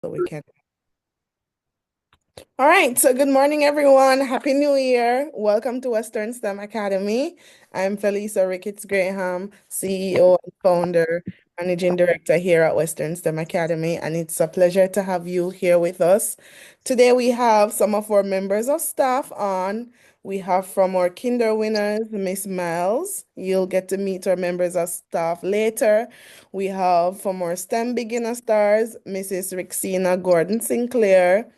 so we can. All right, so good morning, everyone. Happy New Year. Welcome to Western STEM Academy. I'm Felisa Ricketts Graham, CEO and founder, managing director here at Western STEM Academy, and it's a pleasure to have you here with us. Today, we have some of our members of staff on. We have from our kinder winners, Miss Miles. You'll get to meet our members of staff later. We have from our STEM beginner stars, Mrs. Rixina Gordon Sinclair.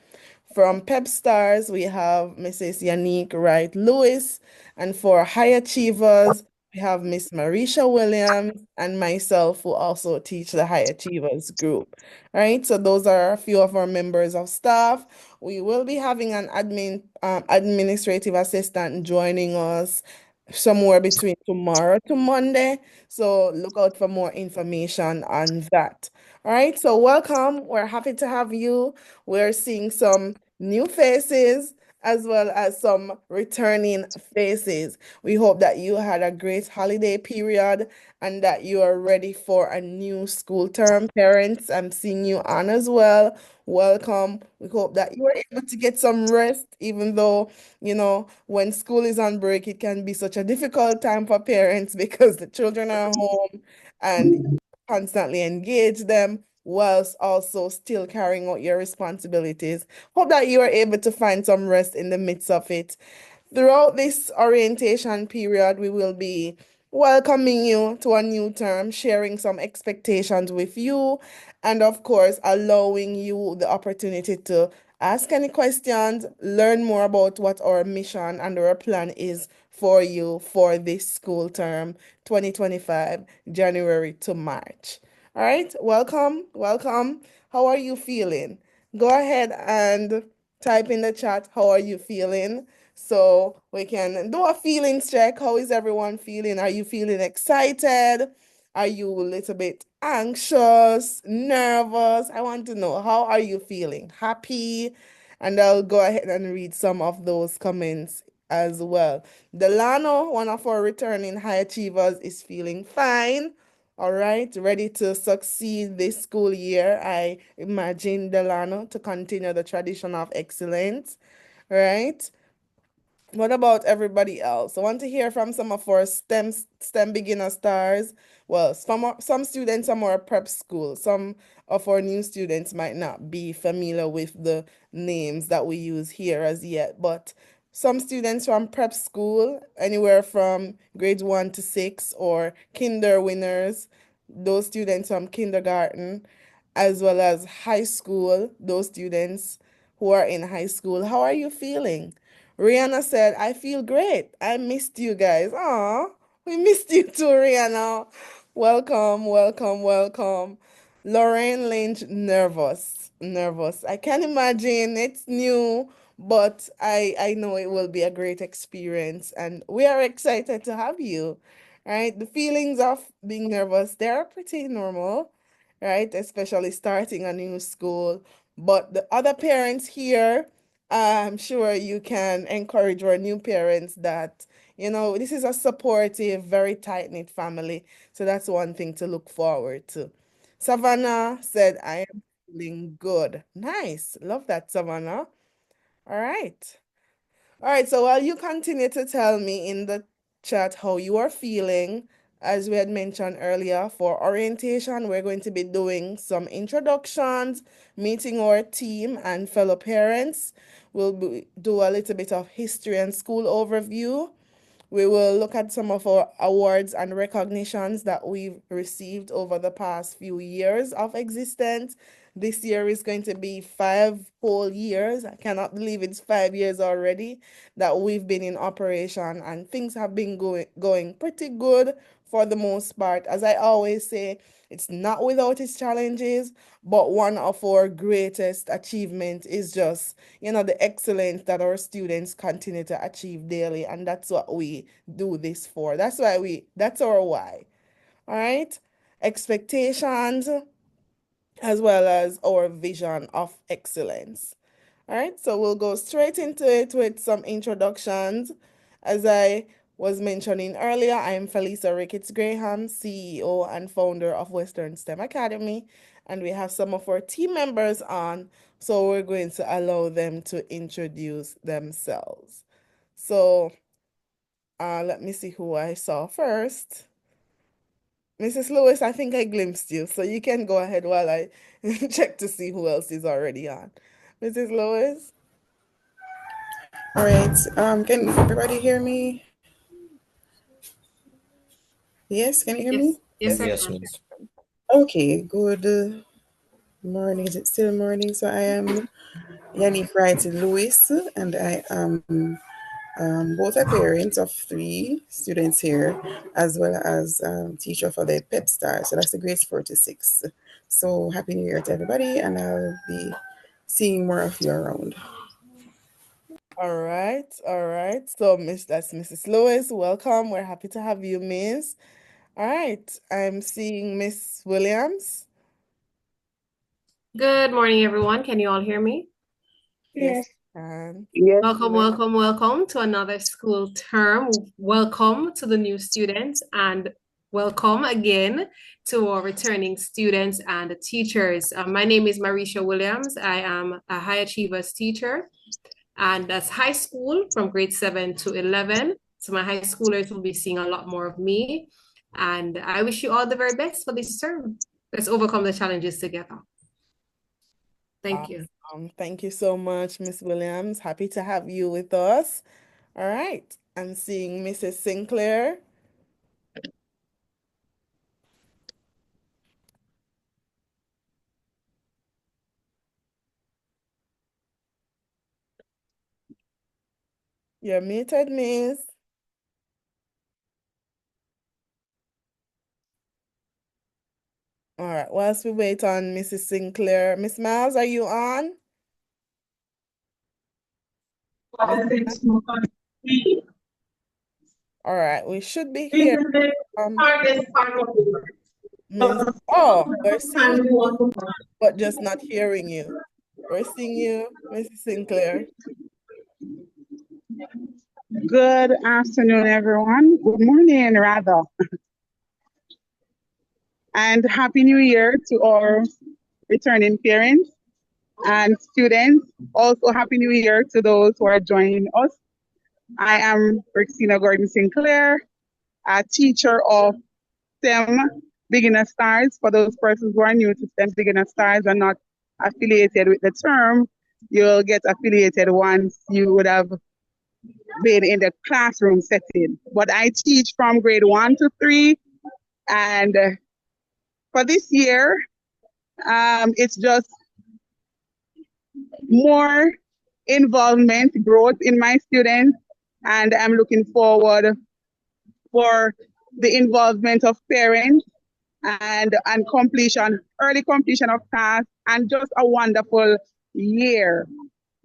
From Pep Stars, we have Mrs. Yannick Wright Lewis. And for High Achievers, we have Miss Marisha Williams and myself, who also teach the High Achievers group. All right, so those are a few of our members of staff. We will be having an administrative assistant joining us somewhere between tomorrow to Monday. So look out for more information on that. All right, so welcome. We're happy to have you. We're seeing some new faces as well as some returning faces. We hope that you had a great holiday period and that you are ready for a new school term. Parents, I'm seeing you on as well. Welcome. We hope that you were able to get some rest, even though, when school is on break, it can be such a difficult time for parents because the children are home and constantly engage them whilst also still carrying out your responsibilities. Hope that you are able to find some rest in the midst of it. Throughout this orientation period, we will be welcoming you to a new term, sharing some expectations with you, and of course, allowing you the opportunity to ask any questions, learn more about what our mission and our plan is for you for this school term 2025, January to March. All right, welcome, welcome. How are you feeling? Go ahead and type in the chat, how are you feeling? So we can do a feelings check. How is everyone feeling? Are you feeling excited? Are you a little bit anxious, nervous? I want to know, how are you feeling? Happy? And I'll go ahead and read some of those comments as well. Delano, one of our returning high achievers, is feeling fine. All right, ready to succeed this school year. I imagine Delano to continue the tradition of excellence, right? What about everybody else? I want to hear from some of our STEM beginner stars. Well, some students are more prep school. Some of our new students might not be familiar with the names that we use here as yet, but some students from prep school, anywhere from grade 1 to 6, or kinder winners, those students from kindergarten, as well as high school, those students who are in high school. How are you feeling? Rihanna said, I feel great. I missed you guys. Aw, we missed you too, Rihanna. Welcome, welcome, welcome. Lorraine Lynch, nervous, nervous. I can imagine it's new, but I know it will be a great experience, and we are excited to have you. Right? The feelings of being nervous, they're pretty normal, right? Especially starting a new school. But the other parents here, I'm sure you can encourage our new parents that, this is a supportive, very tight-knit family. So that's one thing to look forward to. Savannah said, I am feeling good. Nice. Love that, Savannah. All right. All right, so while you continue to tell me in the chat how you are feeling, as we had mentioned earlier, for orientation, we're going to be doing some introductions, meeting our team and fellow parents. Do a little bit of history and school overview. We will look at some of our awards and recognitions that we've received over the past few years of existence. This year is going to be 5 whole years. I cannot believe it's 5 years already that we've been in operation, and things have been going pretty good for the most part. As I always say, it's not without its challenges, but one of our greatest achievements is just, the excellence that our students continue to achieve daily. And that's what we do this for. That's our why. All right. Expectations as well as our vision of excellence. All right, so we'll go straight into it with some introductions. As I was mentioning earlier, I am Felisa Ricketts Graham, CEO and founder of Western STEM Academy. and we have some of our team members on, so we're going to allow them to introduce themselves. So let me see who I saw first. Mrs. Lewis, I think I glimpsed you, so you can go ahead while I check to see who else is already on. Mrs. Lewis? All right. Can everybody hear me? Yes, can you hear Yes, me? yes, I Yes, can. miss. Okay, good morning. Is it still morning? So I am Yannick Wright Lewis, and I am both a parent of three students here, as well as teacher for the Pep Star. So that's the grades 4 to 6. So happy New Year to everybody, and I'll be seeing more of you around. All right, all right. So that's Mrs. Lewis. Welcome. We're happy to have you, Miss. All right. I'm seeing Miss Williams. Good morning, everyone. Can you all hear me? Yes, and Yes, Welcome, ma'am. welcome, welcome to another school term. Welcome to the new students and welcome again to our returning students and teachers. My name is Marisha Williams. I am a high achievers teacher and that's high school from grade 7 to 11. So my high schoolers will be seeing a lot more of me. And I wish you all the very best for this term. Let's overcome the challenges together. Thank you. Thank you so much, Miss Williams. Happy to have you with us. All right. I'm seeing Mrs. Sinclair. You're muted, Miss. All right. Whilst we wait on Mrs. Sinclair, Miss Miles, are you on? Miss All right. We should be here. Miss. Oh, we're seeing you, but just not hearing you. We're seeing you, Mrs. Sinclair. Good afternoon, everyone. Good morning, rather. And Happy New Year to our returning parents and students. Also, Happy New Year to those who are joining us. I am Rexina Gordon Sinclair, a teacher of STEM Beginner Stars. For those persons who are new to STEM Beginner Stars and not affiliated with the term, you'll get affiliated once you would have been in the classroom setting. But I teach from grade 1 to 3, and for this year, it's just more involvement, growth in my students, and I'm looking forward for the involvement of parents and completion, early completion of tasks, and just a wonderful year.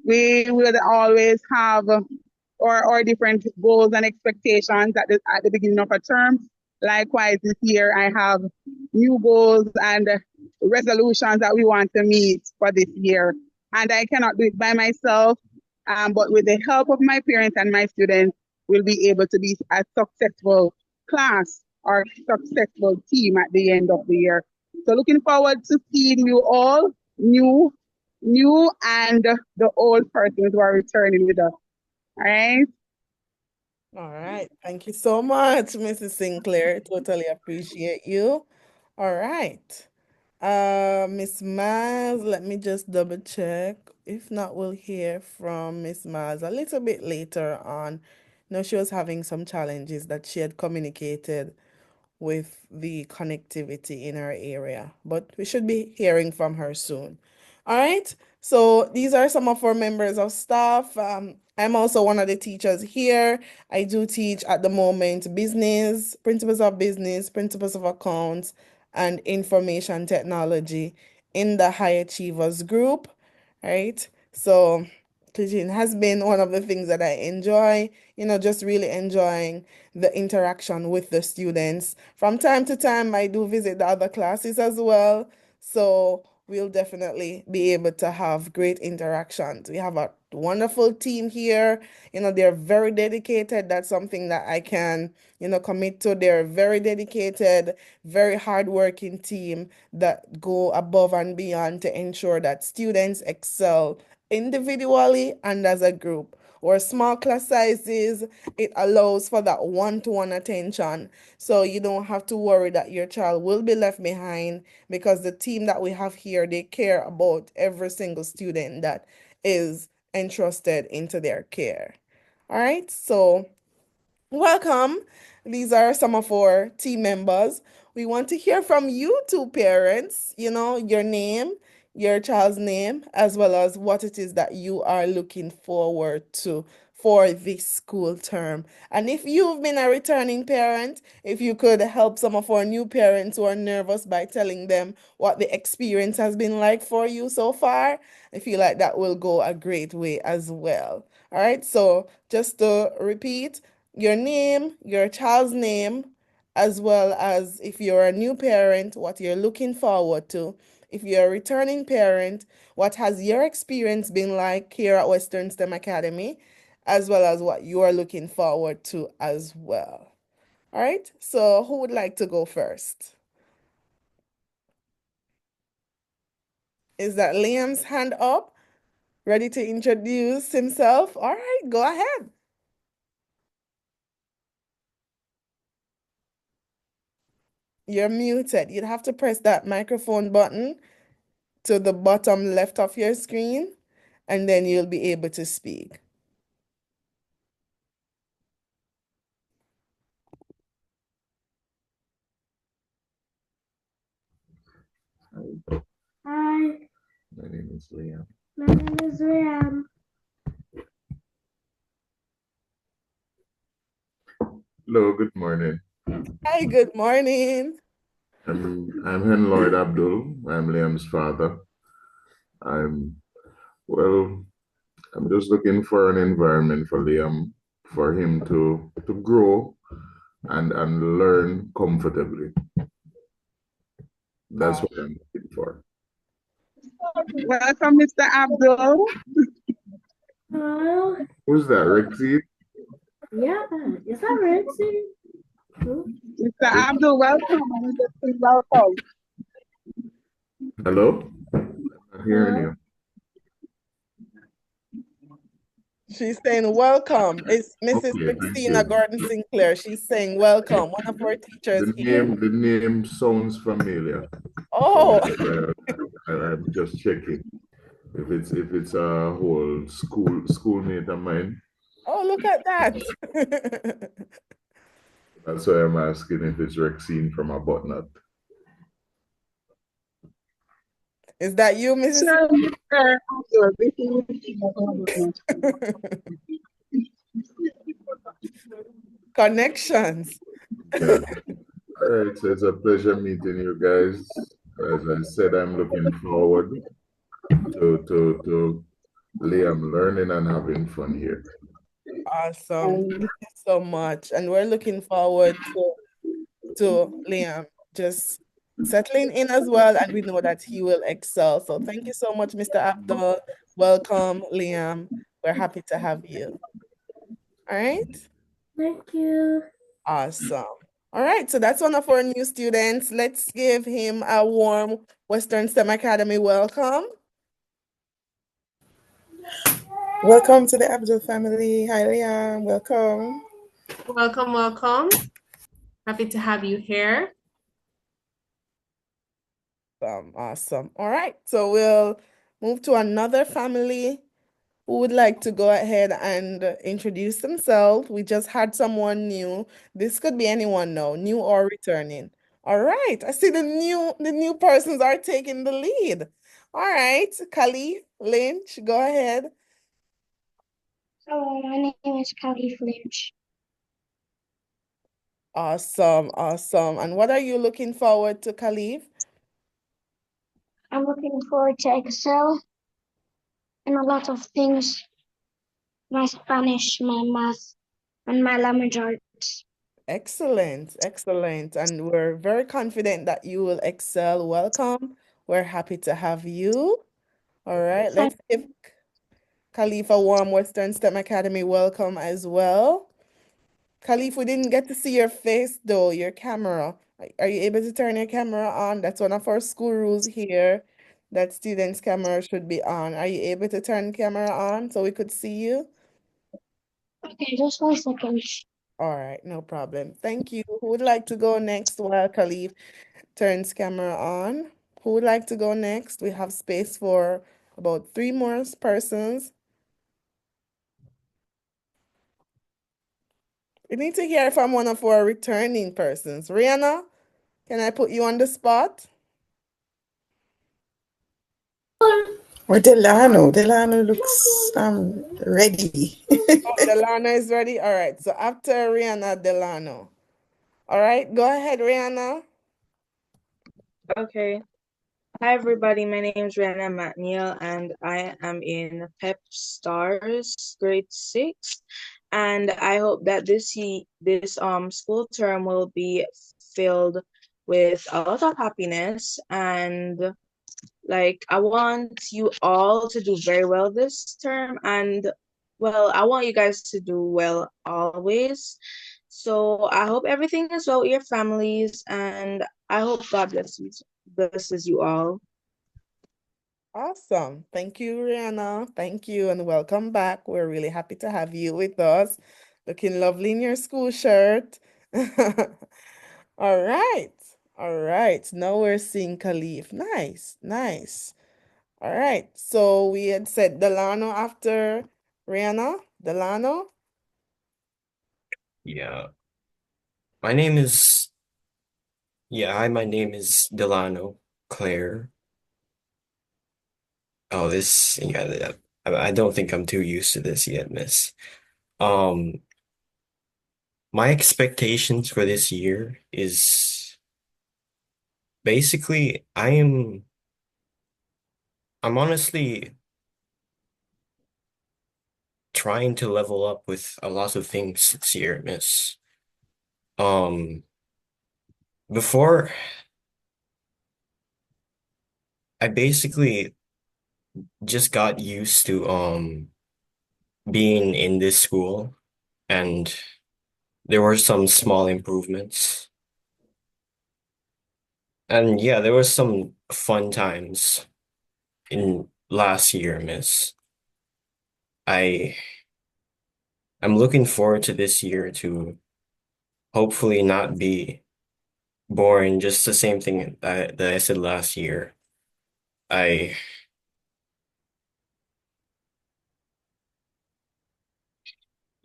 We will always have our different goals and expectations at the beginning of a term. Likewise, this year I have new goals and resolutions that we want to meet for this year. And I cannot do it by myself, but with the help of my parents and my students, we'll be able to be a successful class or successful team at the end of the year. So looking forward to seeing you all, new and the old persons who are returning with us. All right. All right. Thank you so much, Mrs. Sinclair. Totally appreciate you. All right. Miss Miles, let me just double check. If not, we'll hear from Miss Miles a little bit later on. No, she was having some challenges that she had communicated with the connectivity in our area, but we should be hearing from her soon. All right. So these are some of our members of staff. I'm also one of the teachers here. I do teach at the moment business, principles of business, principles of accounts, and information technology in the high achievers group. Right. So teaching has been one of the things that I enjoy, just really enjoying the interaction with the students. From time to time, I do visit the other classes as well. So we'll definitely be able to have great interactions. We have a wonderful team here. They're very dedicated. That's something that I can, commit to. They're a very dedicated, very hardworking team that go above and beyond to ensure that students excel individually and as a group. Or small class sizes, it allows for that one-to-one attention. So you don't have to worry that your child will be left behind because the team that we have here, they care about every single student that is entrusted into their care. All right, so welcome. These are some of our team members. We want to hear from you two parents, your name, your child's name, as well as what it is that you are looking forward to for this school term. And if you've been a returning parent, if you could help some of our new parents who are nervous by telling them what the experience has been like for you so far, I feel like that will go a great way as well. All right, so just to repeat, your name, your child's name, as well as if you're a new parent, what you're looking forward to. If you're a returning parent, what has your experience been like here at Western STEM Academy, as well as what you are looking forward to as well. All right, so who would like to go first? Is that Liam's hand up? Ready to introduce himself? All right, go ahead. You're muted. You'd have to press that microphone button to the bottom left of your screen, and then you'll be able to speak. Hi, My name is Liam. my name is Liam. Hello, good morning. Hi, good morning. I'm Hen Lloyd Abdul. I'm Liam's father. I'm well, I'm just looking for an environment for Liam, for him to grow and learn comfortably. That's what I'm looking for. Welcome, Mr. Abdul. Hello. Who's that, Rexy? Yeah, is that Rexy? Mr. Abdul, welcome. And just say welcome. Hello? I'm not hearing you. She's saying welcome. It's Mrs. Okay, thank Christina you. Gordon Sinclair. She's saying welcome, one of our teachers here. The name sounds familiar. Oh, I'm just checking if it's a whole schoolmate of mine. oh, look at that. That's why I'm asking if it's Rexine from a butnut. Is that you, Mrs. Sure, Mr. Abdul. This is Connections. Yeah. All right, so it's a pleasure meeting you guys. As I said, I'm looking forward to Liam learning and having fun here. Awesome. Thank you so much. And we're looking forward to Liam just settling in as well. And we know that he will excel. So thank you so much, Mr. Abdul. Welcome, Liam. We're happy to have you. All right. Thank you. Awesome. All right. So that's one of our new students. Let's give him a warm Western STEM Academy welcome. Welcome to the Abdul family. Hi, Liam. Welcome. Welcome, welcome. Happy to have you here. Awesome. All right. So we'll move to another family who would like to go ahead and introduce themselves. We just had someone new. This could be anyone now, new or returning. All right. I see the new persons are taking the lead. All right. Kali Lynch, go ahead. Hello, my name is Callie Lynch. Awesome. Awesome. And what are you looking forward to, Khalif? I'm looking forward to excel in a lot of things. My Spanish, my math, and my language arts. Excellent, excellent. And we're very confident that you will excel. Welcome. We're happy to have you. All right, let's give Khalif a warm Western STEM Academy welcome as well. Khalif, we didn't get to see your face though, your camera. Are you able to turn your camera on? That's one of our school rules here, that students' camera should be on. Are you able to turn camera on so we could see you? Okay, just 1 second. All right, no problem. Thank you. Who would like to go next while Khalif turns camera on? Who would like to go next? We have space for about three more persons. We need to hear from one of our returning persons. Rihanna, can I put you on the spot? Or Delano. Delano looks ready. Oh, Delano is ready. All right. So after Rihanna, Delano. All right. Go ahead, Rihanna. Okay. Hi, everybody. My name is Rihanna McNeil, and I am in Pep Stars grade 6. And I hope that this school term will be filled with a lot of happiness, and like I want you all to do very well this term, and well, I want you guys to do well always. So I hope everything is well with your families, and I hope God blesses you all. Awesome. Thank you, Rihanna. Thank you and welcome back. We're really happy to have you with us. Looking lovely in your school shirt. All right. All right. Now we're seeing Khalif. Nice. Nice. All right. So we had said Delano after Rihanna. Delano. Yeah. My name is, hi, my name is Delano Claire. Oh, I don't think I'm too used to this yet, miss. Um, my expectations for this year is basically I'm honestly trying to level up with a lot of things this year, miss. Um, before I basically just got used to being in this school, and there were some small improvements. And yeah, there was some fun times in last year, miss. I I'm looking forward to this year to hopefully not be boring, just the same thing that I said last year. I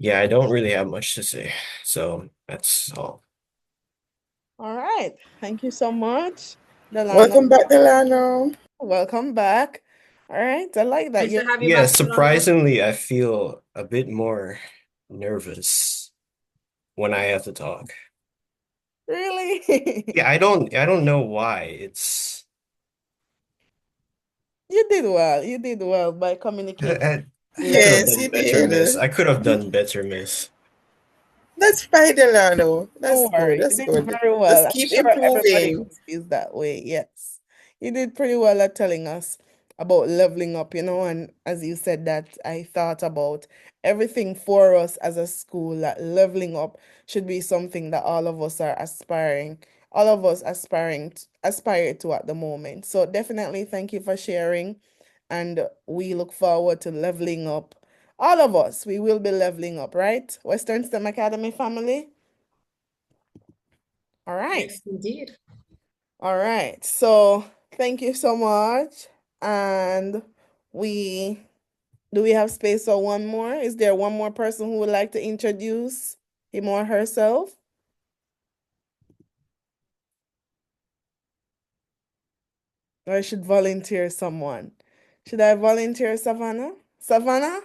Yeah, I don't really have much to say. So that's all. All right. Thank you so much, Delano. Welcome back, Delano. Welcome back. All right. I like that. Nice You're to have you Yeah, back, Delano. surprisingly, I feel a bit more nervous when I have to talk. really Yeah, I don't know why. It's you did well. You did well by communicating I, I could have lovely. Yes, done he better, miss. did. I could have done better, miss. That's fine, Delano. That's Don't good. worry, you That's did good. very well. Just I'm keep sure everybody improving. else feels that way. Yes. You did pretty well at telling us about leveling up, and as you said that, I thought about everything for us as a school, that leveling up should be something that all of us are all of us aspire to at the moment. So definitely thank you for sharing, and we look forward to leveling up. All of us, we will be leveling up, right? Western STEM Academy family. All right. Yes, indeed. All right. So thank you so much. And we we have space for one more? Is there one more person who would like to introduce him or herself? Or I should volunteer someone? Should I volunteer Savannah? Savannah?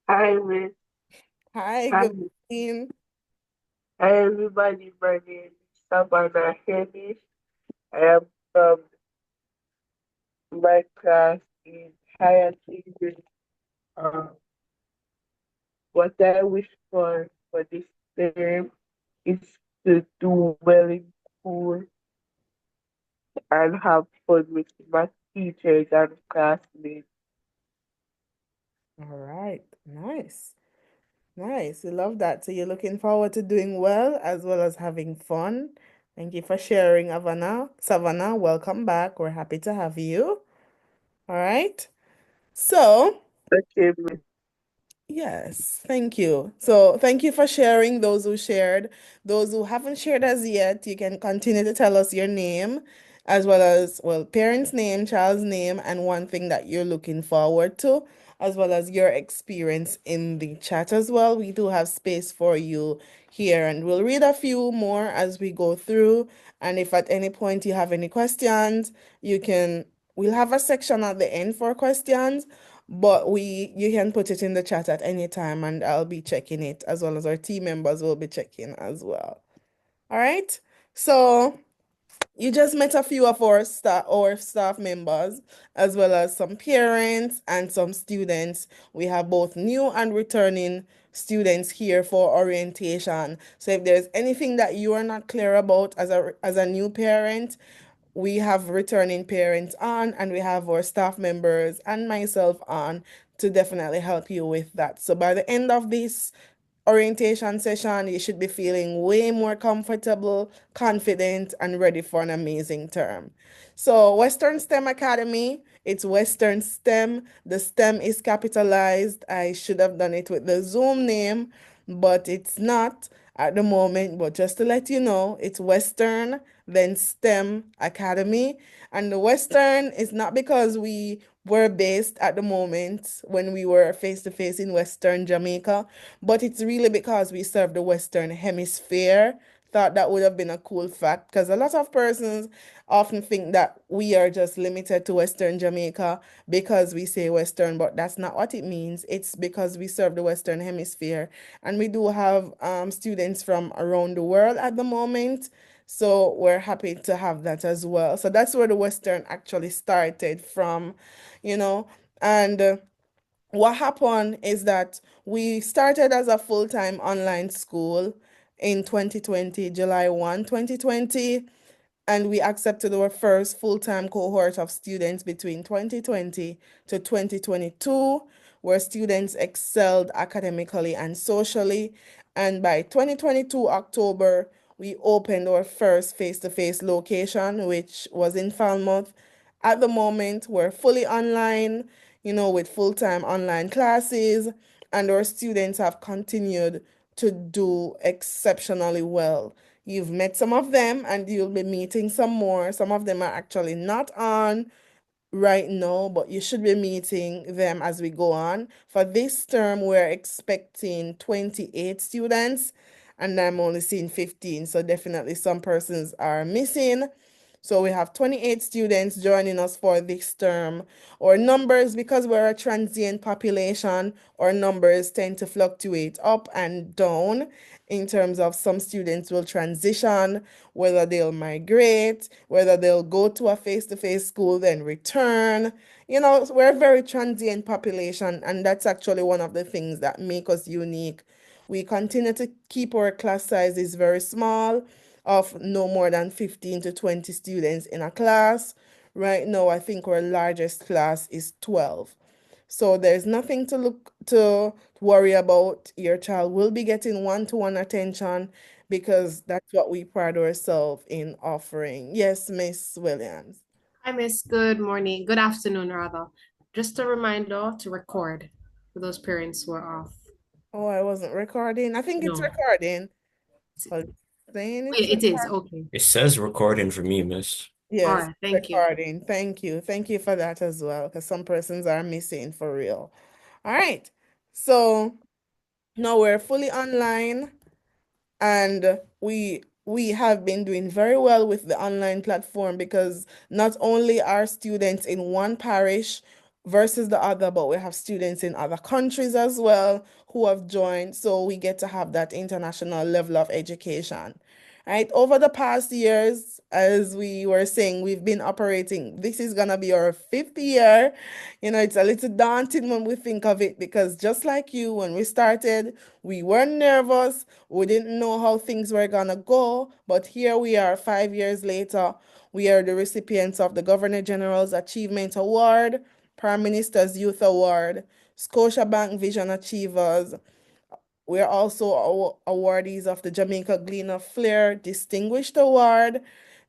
Hi, Miss. Hi, Hi, good morning. hi, everybody. My name is Savannah Hennis. I am from my class in higher English. Uh, what I wish for this term is to do well in school and have fun with my teachers and classmates. All right. Nice. Nice. We love that. So you're looking forward to doing well as having fun. Thank you for sharing, Havana. Savannah, welcome back. We're happy to have you. All right. So, Okay, Miss. yes, thank you. So, thank you for sharing, those who shared. Those who haven't shared as yet, you can continue to tell us your name, as well as, well, parents' name, child's name, and one thing that you're looking forward to, as well as your experience in the chat as well. We do have space for you here, and we'll read a few more as we go through. And if at any point you have any questions, we'll have a section at the end for questions. But you can put it in the chat at any time and I'll be checking it as well as our team members will be checking as well. All right. So you just met a few of our staff members as well as some parents and some students. We have both new and returning students here for orientation. So if there's anything that you are not clear about as a new parent, we have returning parents on and we have our staff members and myself on to definitely help you with that. So by the end of this orientation session, you should be feeling way more comfortable, confident, and ready for an amazing term. So, Western STEM Academy, it's Western STEM. The STEM is capitalized. I should have done it with the Zoom name, but it's not at the moment. But just to let you know, it's Western, then STEM Academy. And the Western is not because we were based at the moment when we were face to face in Western Jamaica, but it's really because we serve the Western Hemisphere. Thought that would have been a cool fact because a lot of persons often think that we are just limited to Western Jamaica because we say Western, but that's not what it means. It's because we serve the Western Hemisphere and we do have students from around the world at the moment. So we're happy to have that as well. So that's where the Western actually started from, you know, and what happened is that we started as a full-time online school in 2020, July 1, 2020, and we accepted our first full-time cohort of students between 2020 to 2022, where students excelled academically and socially. And by 2022 October, we opened our first face-to-face location, which was in Falmouth. At the moment, we're fully online, with full-time online classes, and our students have continued to do exceptionally well. You've met some of them and you'll be meeting some more. Some of them are actually not on right now, but you should be meeting them as we go on. For this term, we're expecting 28 students, and I'm only seeing 15. So definitely some persons are missing. So we have 28 students joining us for this term. Our numbers, because we're a transient population, our numbers tend to fluctuate up and down in terms of some students will transition, whether they'll migrate, whether they'll go to a face-to-face school, then return. We're a very transient population, and that's actually one of the things that make us unique. We continue to keep our class sizes very small, of no more than 15 to 20 students in a class. Right now, I think our largest class is 12. So there's nothing to worry about. Your child will be getting one-to-one attention because that's what we pride ourselves in offering. Yes, Miss Williams. Hi, Miss. Good morning. Good afternoon, rather. Just a reminder to record for those parents who are off. Oh, I wasn't recording. I think it's No, recording. Well, it's saying it's it is. Okay. It says recording for me, miss. All yes, right. Thank you. recording. Thank you. Thank you for that as well, because some persons are missing for real. All right. So now we're fully online and we have been doing very well with the online platform because not only are students in one parish versus the other, but we have students in other countries as well who have joined. So we get to have that international level of education. Right, over the past years, as we were saying, we've been operating. This is gonna be our fifth year. It's a little daunting when we think of it because just like you, when we started, we were nervous. We didn't know how things were gonna go, but here we are 5 years later. We are the recipients of the Governor General's Achievement Award, Prime Minister's Youth Award, Scotiabank Vision Achievers. We're also awardees of the Jamaica Gleaner Flair Distinguished Award,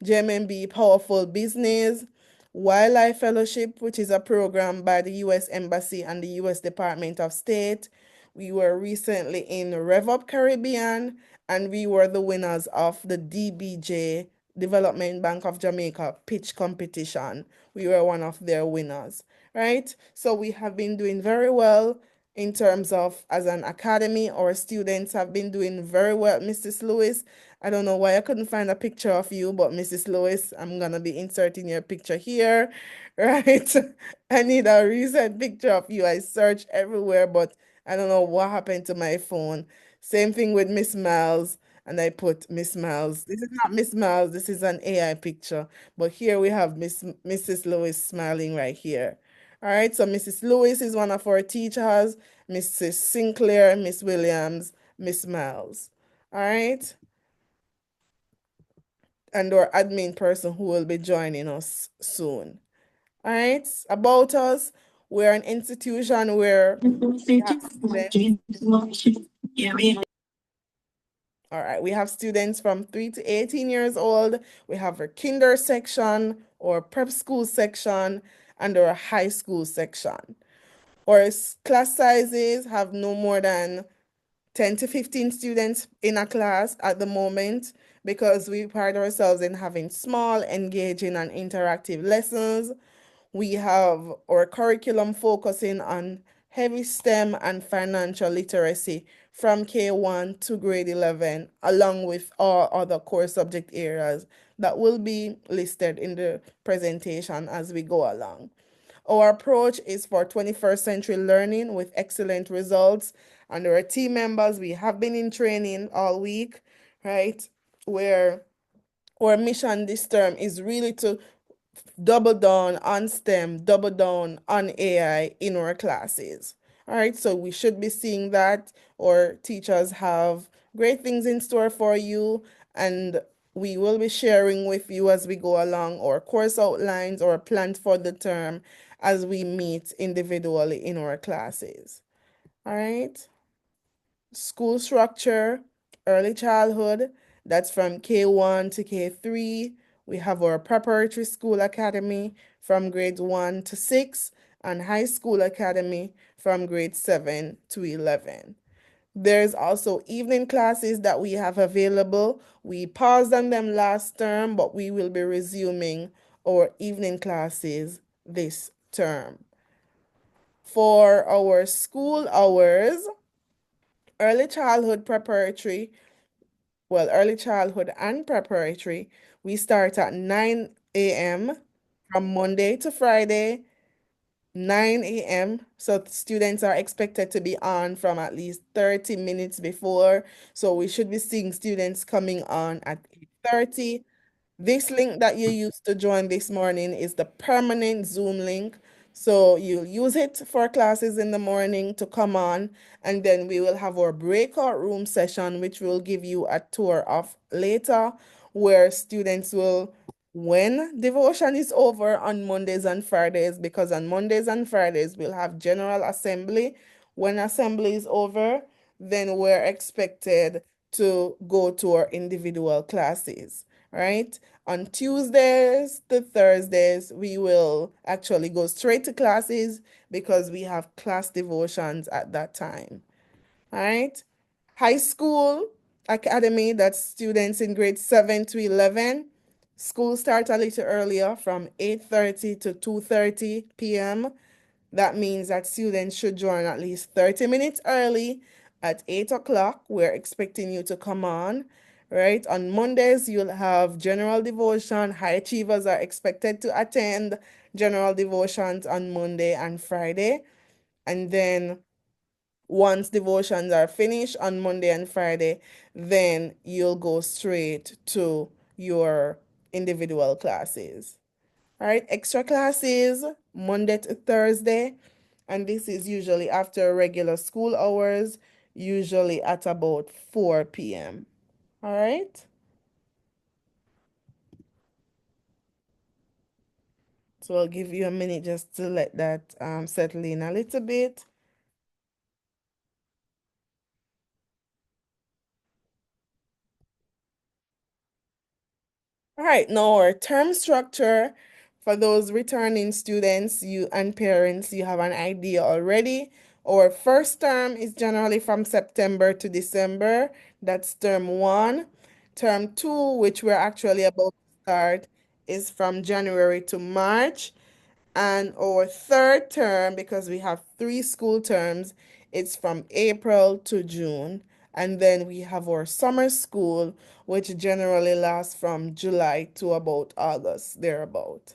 JMMB Powerful Business, Wildlife Fellowship, which is a program by the U.S. Embassy and the U.S. Department of State. We were recently in Rev Up Caribbean, and we were the winners of the DBJ, Development Bank of Jamaica, pitch competition. We were one of their winners, right? So we have been doing very well in terms of as an academy. Our students have been doing very well. Mrs. Lewis, I don't know why I couldn't find a picture of you, but Mrs. Lewis, I'm gonna be inserting your picture here, right? I need a recent picture of you. I searched everywhere, but I don't know what happened to my phone. Same thing with Miss Miles, and I put Miss Miles. This is not Miss Miles, this is an AI picture. But here we have Mrs. Lewis smiling right here. All right, so Mrs. Lewis is one of our teachers, Mrs. Sinclair, Miss Williams, Miss Miles. All right, and our admin person who will be joining us soon. All right, about us, we're an institution where we have students. All right, we have students from 3 to 18 years old. We have our kinder section, or prep school section, and our high school section. Our class sizes have no more than 10 to 15 students in a class at the moment because we pride ourselves in having small, engaging, and interactive lessons. We have our curriculum focusing on heavy STEM and financial literacy from K1 to grade 11, along with all other core subject areas that will be listed in the presentation as we go along. Our approach is for 21st century learning with excellent results. Under our team members, we have been in training all week, right? Where our mission this term is really to double down on STEM, double down on AI in our classes. All right, so we should be seeing that our teachers have great things in store for you, and we will be sharing with you as we go along our course outlines or plans for the term as we meet individually in our classes. All right. School structure, early childhood, that's from K1 to K3. We have our preparatory school academy from grades 1 to 6, and high school academy from grade 7 to 11. There's also evening classes that we have available. We paused on them last term, but we will be resuming our evening classes this term. For our school hours, early childhood preparatory, early childhood and preparatory, we start at 9 a.m. from Monday to Friday, 9 a.m. So students are expected to be on from at least 30 minutes before. So we should be seeing students coming on at 8:30. This link that you used to join this morning is the permanent Zoom link. So you'll use it for classes in the morning to come on, and then we will have our breakout room session, which we'll give you a tour of later, where students will, when devotion is over on Mondays and Fridays, because on Mondays and Fridays we'll have General Assembly. When assembly is over, then we're expected to go to our individual classes, right? On Tuesdays to Thursdays, we will actually go straight to classes because we have class devotions at that time. All right. High school academy, that's students in grade 7 to 11. School start a little earlier from 8:30 to 2:30 p.m. That means that students should join at least 30 minutes early at 8 o'clock. We're expecting you to come on, right? On Mondays, you'll have general devotion. High achievers are expected to attend general devotions on Monday and Friday. And then once devotions are finished on Monday and Friday, then you'll go straight to your individual classes. All right, extra classes Monday to Thursday, and this is usually after regular school hours, usually at about 4 p.m. All right. So I'll give you a minute just to let that settle in a little bit. All right, now our term structure for those returning students, you and parents, you have an idea already. Our first term is generally from September to December. That's term one. Term two, which we're actually about to start, is from January to March. And our third term, because we have 3 school terms, it's from April to June. And then we have our summer school, which generally lasts from July to about August, thereabout.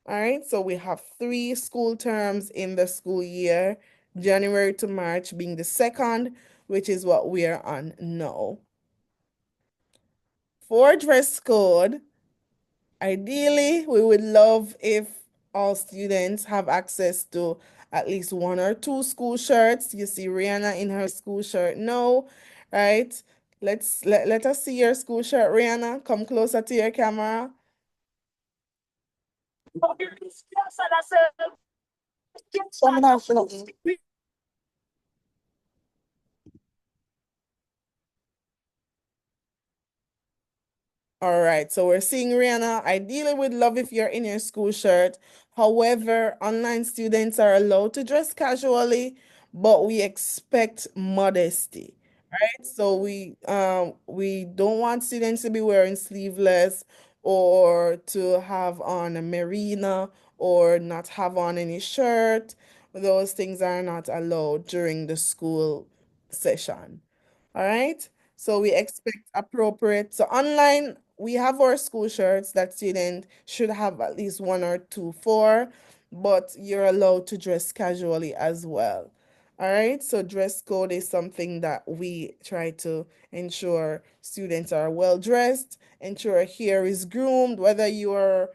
All right, so we have 3 school terms in the school year, January to March being the second, which is what we are on now. For dress code, ideally, we would love if all students have access to at least 1 or 2 school shirts. You see Rihanna in her school shirt now, right? Let us see your school shirt, Rihanna. Come closer to your camera. All right, so we're seeing Rihanna. Ideally, we'd love if you're in your school shirt. However, online students are allowed to dress casually, but we expect modesty, right? So we don't want students to be wearing sleeveless or to have on a merino or not have on any shirt. Those things are not allowed during the school session. All right. So we expect appropriate. So online, we have our school shirts that student should have at least 1 or 2 for, but you're allowed to dress casually as well. All right. So dress code is something that we try to ensure students are well dressed, ensure hair is groomed, whether you're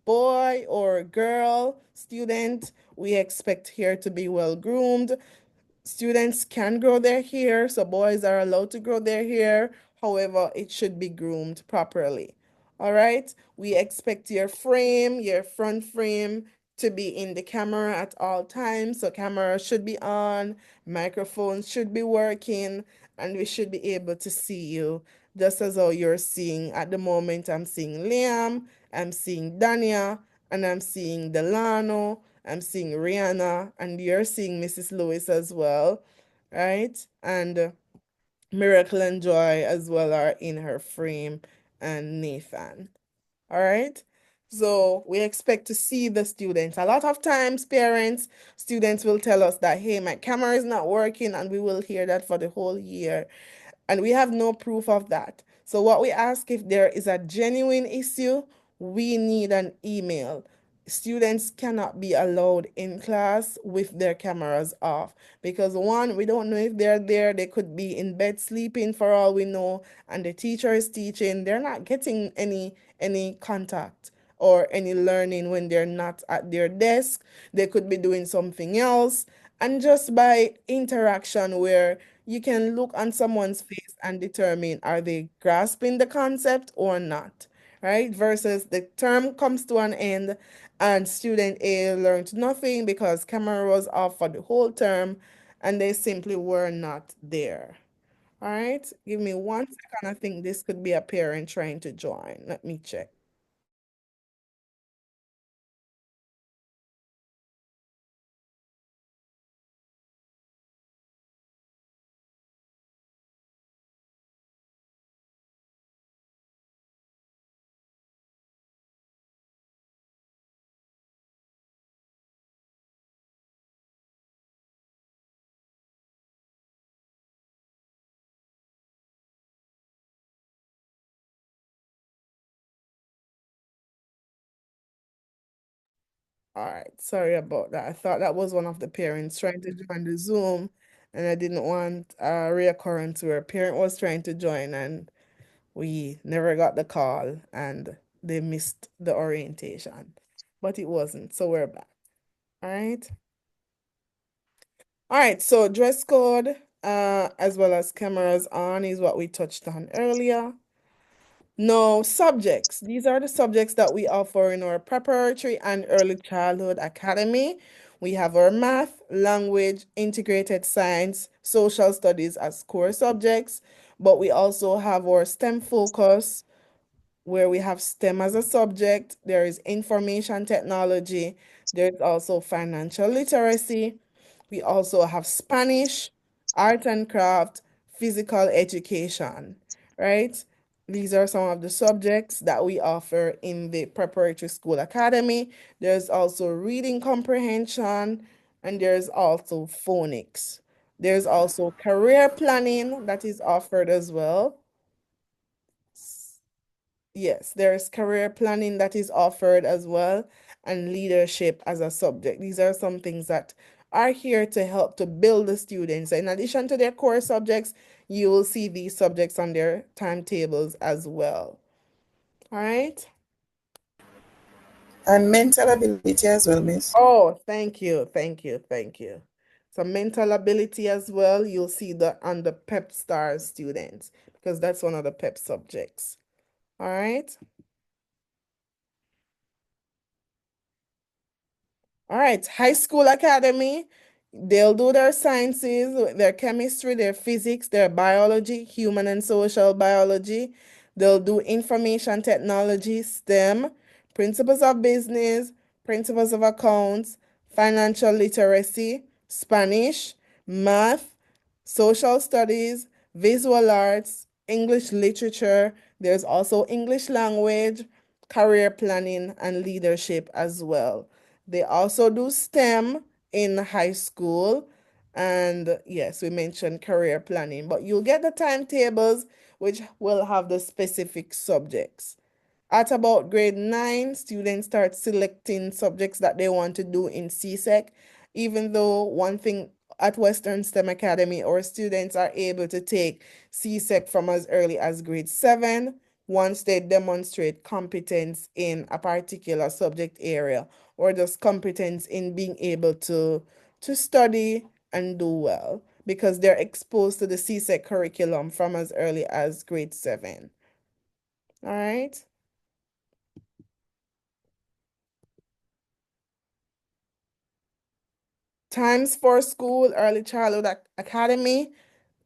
boy or girl student, we expect hair to be well groomed. Students can grow their hair, so boys are allowed to grow their hair. However, it should be groomed properly. All right. We expect your front frame to be in the camera at all times. So camera should be on, microphones should be working, and we should be able to see you just as how you're seeing at the moment. I'm seeing Liam, I'm seeing Dania, and I'm seeing Delano. I'm seeing Rihanna, and you're seeing Mrs. Lewis as well, right? And Miracle and Joy as well are in her frame, and Nathan. All right. So we expect to see the students. A lot of times, students will tell us that, hey, my camera is not working, and we will hear that for the whole year. And we have no proof of that. So what we ask, if there is a genuine issue, we need an email. Students cannot be allowed in class with their cameras off because one, we don't know if they're there. They could be in bed sleeping for all we know, and the teacher is teaching. They're not getting any contact or any learning when they're not at their desk. They could be doing something else. And just by interaction where you can look on someone's face and determine are they grasping the concept or not, right? Versus the term comes to an end and student A learned nothing because camera was off for the whole term and they simply were not there. All right, give me 1 second. I think this could be a parent trying to join. Let me check. All right, sorry about that. I thought that was one of the parents trying to join the Zoom, and I didn't want a reoccurrence where a parent was trying to join and we never got the call and they missed the orientation. But it wasn't, so we're back. All right. All right, so dress code, as well as cameras on is what we touched on earlier. No, subjects. These are the subjects that we offer in our preparatory and early childhood academy. We have our math, language, integrated science, social studies as core subjects, but we also have our STEM focus, where we have STEM as a subject. There is information technology. There's also financial literacy. We also have Spanish, art and craft, physical education, right? These are some of the subjects that we offer in the preparatory school academy. There's also reading comprehension, and there's also phonics. There's also career planning that is offered as well. Yes, there's career planning that is offered as well, and leadership as a subject. These are some things that are here to help to build the students. In addition to their core subjects, you will see these subjects on their timetables as well. All right. And mental ability as well, miss. Oh, thank you, thank you, thank you. So mental ability as well, you'll see that on the PEP STAR students, because that's one of the PEP subjects. All right. All right, high school academy, they'll do their sciences, their chemistry, their physics, their biology, human and social biology. They'll do information technology, STEM, principles of business, principles of accounts, financial literacy, Spanish, math, social studies, visual arts, English literature. There's also English language, career planning, and leadership as well. They also do STEM in high school. And yes, we mentioned career planning, but you'll get the timetables which will have the specific subjects. At about grade 9, students start selecting subjects that they want to do in CSEC, even though one thing at Western STEM Academy, our students are able to take CSEC from as early as grade 7 once they demonstrate competence in a particular subject area, or just competence in being able to study and do well, because they're exposed to the CSEC curriculum from as early as grade 7. All right. Times for school, early childhood academy,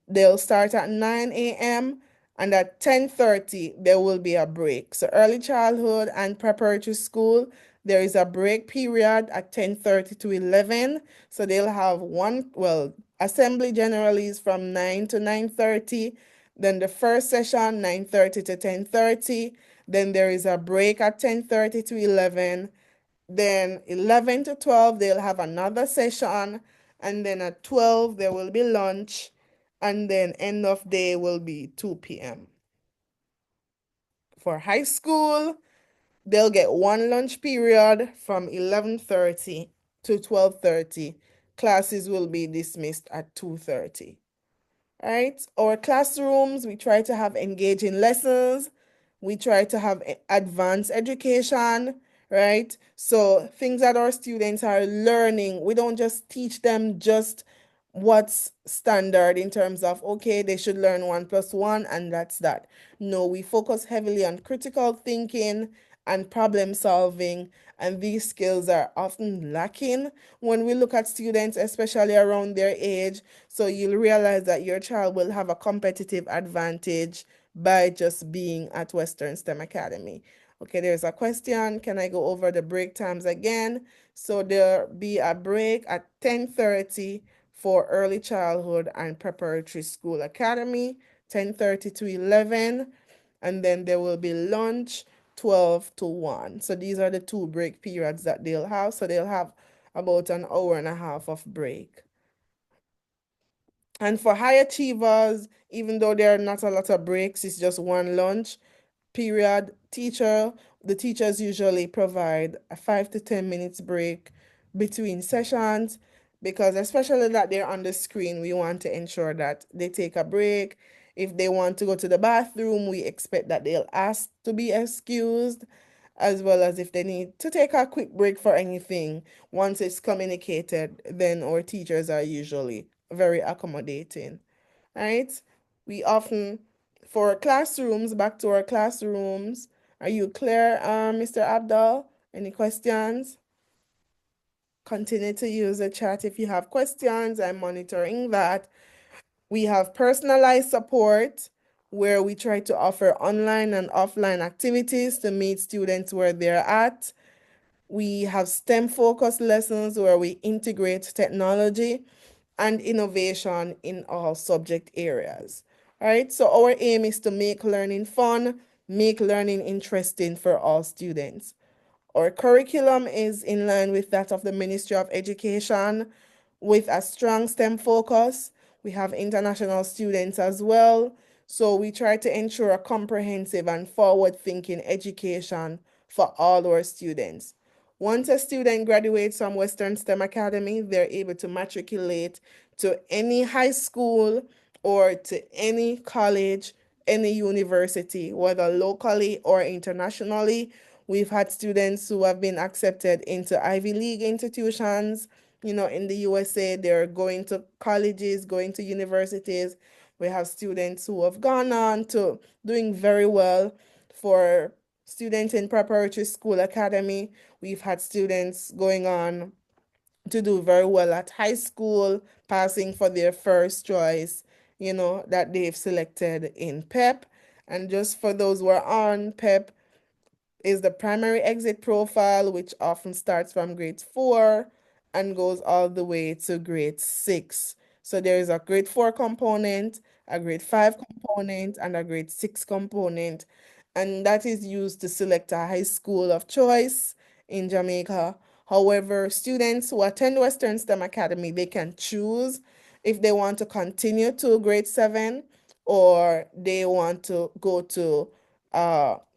they'll start at 9 a.m. and at 10:30 there will be a break. So early childhood and preparatory school, there is a break period at 10:30 to 11. So they'll have one, well, assembly generally is from 9 to 9:30. Then the first session, 9:30 to 10:30. Then there is a break at 10:30 to 11. Then 11 to 12, they'll have another session. And then at 12, there will be lunch. And then end of day will be 2 p.m. For high school, they'll get one lunch period from 11:30 to 12:30. Classes will be dismissed at 2:30. Right? Our classrooms, we try to have engaging lessons. We try to have advanced education, right? So things that our students are learning, we don't just teach them just what's standard in terms of, okay, they should learn 1 plus 1 and that's that. No, we focus heavily on critical thinking and problem solving, and these skills are often lacking when we look at students, especially around their age. So you'll realize that your child will have a competitive advantage by just being at Western STEM Academy. Okay, there's a question. Can I go over the break times again? So there'll be a break at 10:30 for early childhood and preparatory school academy, 10:30 to 11, and then there will be lunch 12 to 1. So these are the two break periods that they'll have. So they'll have about an hour and a half of break. And for high achievers, even though there are not a lot of breaks, it's just one lunch period. The teachers usually provide a 5 to 10 minutes break between sessions, because especially that they're on the screen, we want to ensure that they take a break. If they want to go to the bathroom, we expect that they'll ask to be excused, as well as if they need to take a quick break for anything. Once it's communicated, then our teachers are usually very accommodating, right? We often, for classrooms, back to our classrooms, are you clear, Mr. Abdul? Any questions? Continue to use the chat if you have questions. I'm monitoring that. We have personalized support where we try to offer online and offline activities to meet students where they're at. We have STEM focused lessons where we integrate technology and innovation in all subject areas. All right, so our aim is to make learning fun, make learning interesting for all students. Our curriculum is in line with that of the Ministry of Education with a strong STEM focus. We have international students as well. So we try to ensure a comprehensive and forward-thinking education for all our students. Once a student graduates from Western STEM Academy, they're able to matriculate to any high school or to any college, any university, whether locally or internationally. We've had students who have been accepted into Ivy League institutions. In the USA, they're going to colleges, going to universities. We have students who have gone on to doing very well. For students in preparatory school academy, we've had students going on to do very well at high school, passing for their first choice, that they've selected in PEP. And just for those who are on PEP, is the primary exit profile, which often starts from grade 4 and goes all the way to grade 6. So there is a grade 4 component, a grade 5 component, and a grade 6 component. And that is used to select a high school of choice in Jamaica. However, students who attend Western STEM Academy, they can choose if they want to continue to grade 7 or they want to go to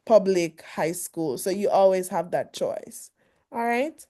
public high school. So you always have that choice. All right.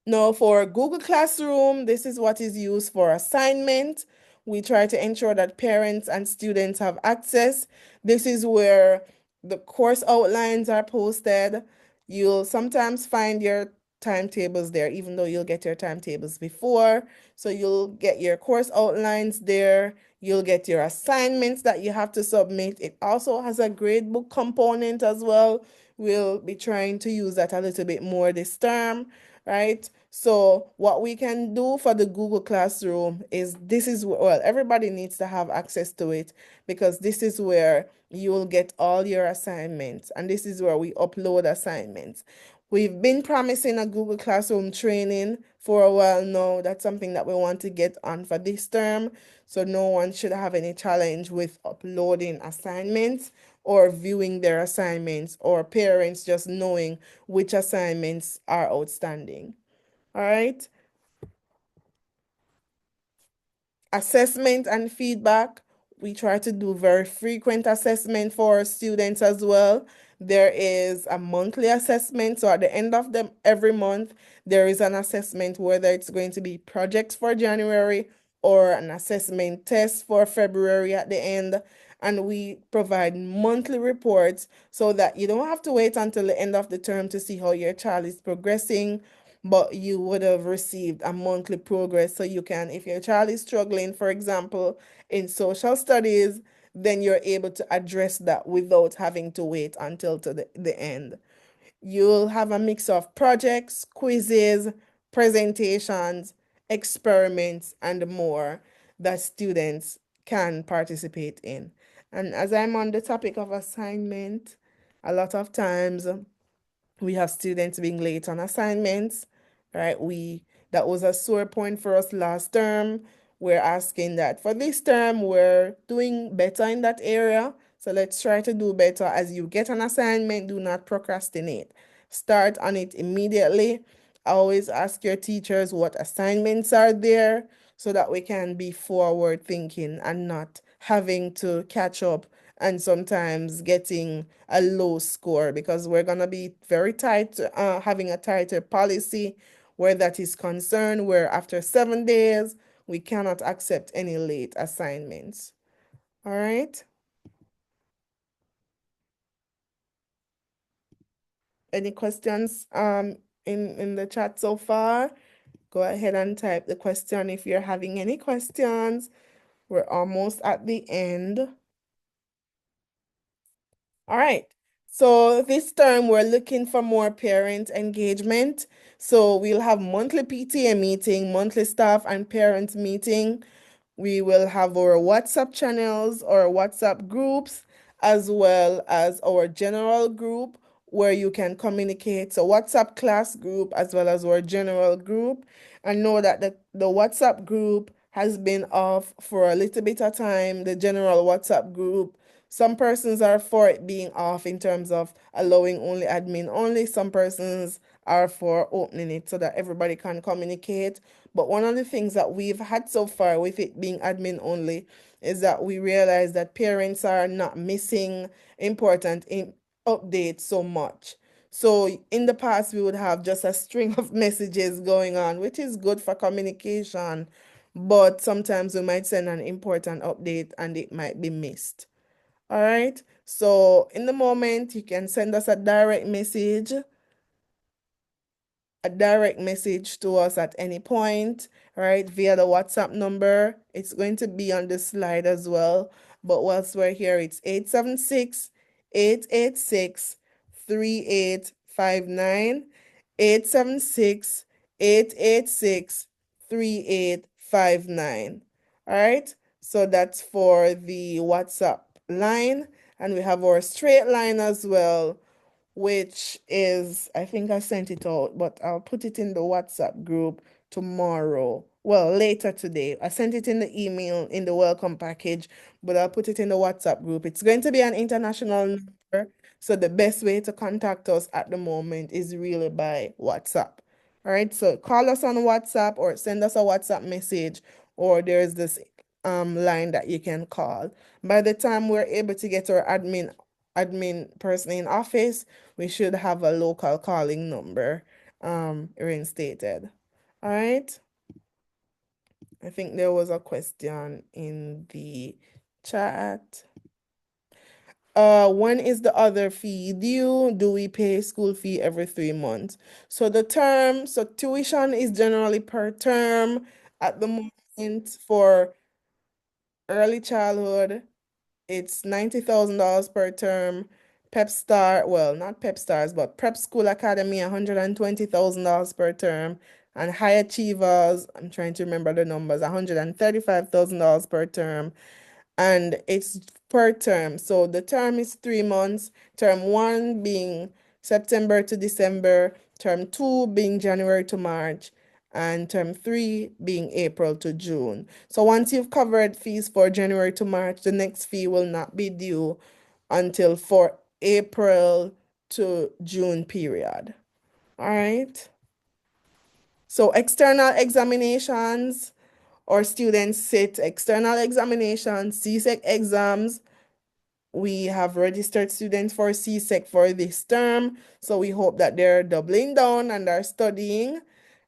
Now for Google Classroom, this is what is used for assignment. We try to ensure that parents and students have access. This is where the course outlines are posted. You'll sometimes find your timetables there, even though you'll get your timetables before. So you'll get your course outlines there. You'll get your assignments that you have to submit. It also has a gradebook component as well. We'll be trying to use that a little bit more this term, right? So what we can do for the Google Classroom is well, everybody needs to have access to it because this is where you will get all your assignments and this is where we upload assignments. We've been promising a Google Classroom training for a while now. That's something that we want to get on for this term. So no one should have any challenge with uploading assignments or viewing their assignments or parents just knowing which assignments are outstanding. All right. Assessment and feedback. We try to do very frequent assessment for students as well. There is a monthly assessment. So at the end of every month, there is an assessment, whether it's going to be projects for January or an assessment test for February at the end. And we provide monthly reports so that you don't have to wait until the end of the term to see how your child is progressing, but you would have received a monthly progress. So you can, if your child is struggling, for example, in social studies, then you're able to address that without having to wait until to the end. You'll have a mix of projects, quizzes, presentations, experiments, and more that students can participate in. And as I'm on the topic of assignment, a lot of times we have students being late on assignments, right? That was a sore point for us last term. We're asking that for this term, we're doing better in that area. So let's try to do better. As you get an assignment, do not procrastinate. Start on it immediately. Always ask your teachers what assignments are there so that we can be forward thinking and not having to catch up and sometimes getting a low score because we're going to be very tight, having a tighter policy where that is concerned, where after 7 days, we cannot accept any late assignments. All right. Any questions in the chat so far? Go ahead and type the question if you're having any questions. We're almost at the end. All right. So this term, we're looking for more parent engagement. So we'll have monthly PTA meeting, monthly staff and parents meeting. We will have our WhatsApp channels or WhatsApp groups, as well as our general group where you can communicate. So WhatsApp class group as well as our general group. And know that the WhatsApp group has been off for a little bit of time, the general WhatsApp group. Some persons are for it being off in terms of allowing only admin only. Some persons are for opening it so that everybody can communicate. But one of the things that we've had so far with it being admin only is that we realize that parents are not missing important updates so much. So in the past, we would have just a string of messages going on, which is good for communication. But sometimes we might send an important update and it might be missed. All right. So in the moment, you can send us a direct message to us at any point, right, via the WhatsApp number. It's going to be on the slide as well. But whilst we're here, it's 876-886-3859, 876-886-3859. All right. So that's for the WhatsApp line. And we have our straight line as well, which is, I think I sent it out, but I'll put it in the WhatsApp group tomorrow. Well, later today. I sent it in the email in the welcome package, but I'll put it in the WhatsApp group. It's going to be an international number, so the best way to contact us at the moment is really by WhatsApp. All right, so call us on WhatsApp or send us a WhatsApp message, or there's this line that you can call. By the time we're able to get our admin person in office, we should have a local calling number reinstated. All right. I think there was a question in the chat. When is the other fee due? Do we pay school fee every 3 months? So tuition is generally per term at the moment for early childhood. It's $90,000 per term. Pep Star, well, not Pep Stars, but Prep School Academy, $120,000 per term. And High Achievers, I'm trying to remember the numbers, $135,000 per term. And it's per term. So the term is 3 months, term one being September to December, term two being January to March, and term three being April to June. So once you've covered fees for January to March, the next fee will not be due until for April to June period. All right. So external examinations, or students sit external examinations, CSEC exams. We have registered students for CSEC for this term, so we hope that they're doubling down and are studying,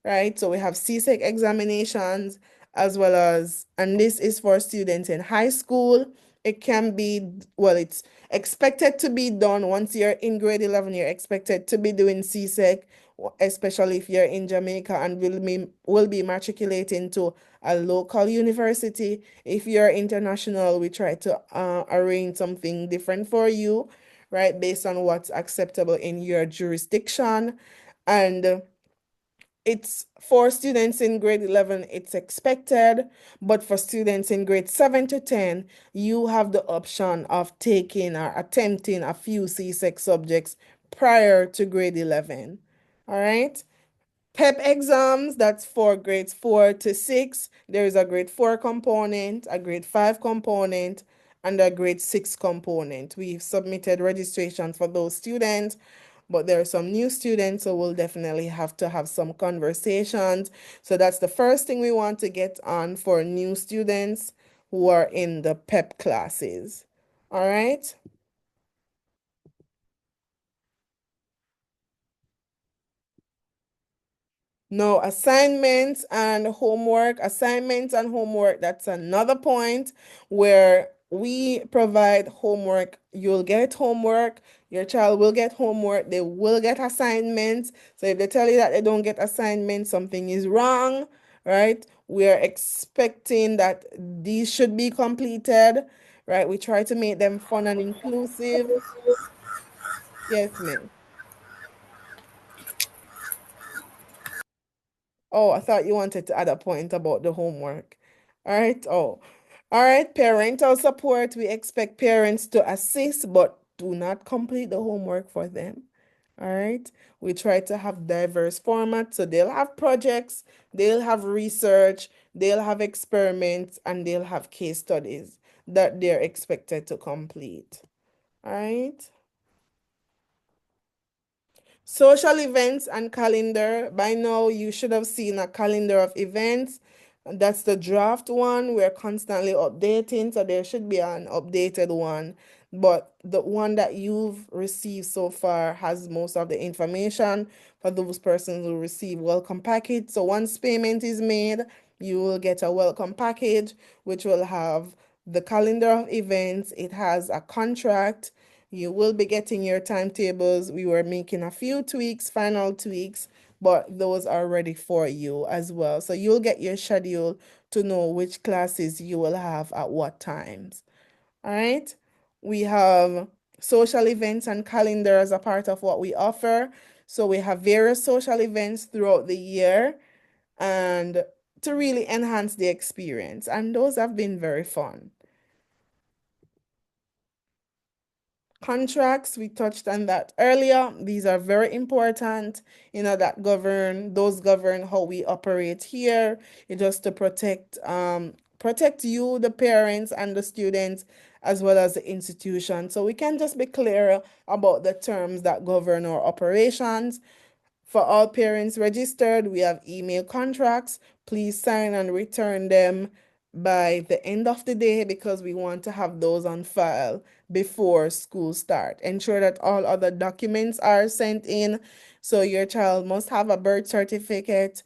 right? So we have CSEC examinations as well as, and this is for students in high school. It can be, well, it's expected to be done once you're in grade 11, you're expected to be doing CSEC, especially if you're in Jamaica and will be matriculating to a local university. If you're international, we try to arrange something different for you, right, based on what's acceptable in your jurisdiction. And it's for students in grade 11, it's expected, but for students in grade 7 to 10, you have the option of taking or attempting a few CSEC subjects prior to grade 11. All right. PEP exams, that's for grades 4 to 6. There is a grade 4 component, a grade 5 component, and a grade 6 component. We've submitted registration for those students, but there are some new students, so we'll definitely have to have some conversations. So that's the first thing we want to get on for new students who are in the PEP classes. All right. No, assignments and homework. Assignments and homework, that's another point where we provide homework. You'll get homework. Your child will get homework. They will get assignments. So if they tell you that they don't get assignments, something is wrong, right? We are expecting that these should be completed, right? We try to make them fun and inclusive. Yes, ma'am. Oh, I thought you wanted to add a point about the homework. All right. Oh, all right. Parental support. We expect parents to assist, but do not complete the homework for them. All right. We try to have diverse formats. So they'll have projects, they'll have research, they'll have experiments, and they'll have case studies that they're expected to complete. All right. Social events and calendar. By now, you should have seen a calendar of events. That's the draft one. We're constantly updating, so there should be an updated one. But the one that you've received so far has most of the information for those persons who receive welcome package. So once payment is made, you will get a welcome package, which will have the calendar of events. It has a contract. You will be getting your timetables. We were making a few tweaks, final tweaks, but those are ready for you as well. So you'll get your schedule to know which classes you will have at what times. All right. We have social events and calendar as a part of what we offer. So we have various social events throughout the year and to really enhance the experience. And those have been very fun. Contracts, we touched on that earlier. These are very important, that govern how we operate here. It's just to protect you, the parents and the students, as well as the institution. So we can just be clear about the terms that govern our operations. For all parents registered, we have email contracts. Please sign and return them by the end of the day because we want to have those on file before school start. Ensure that all other documents are sent in. So your child must have a birth certificate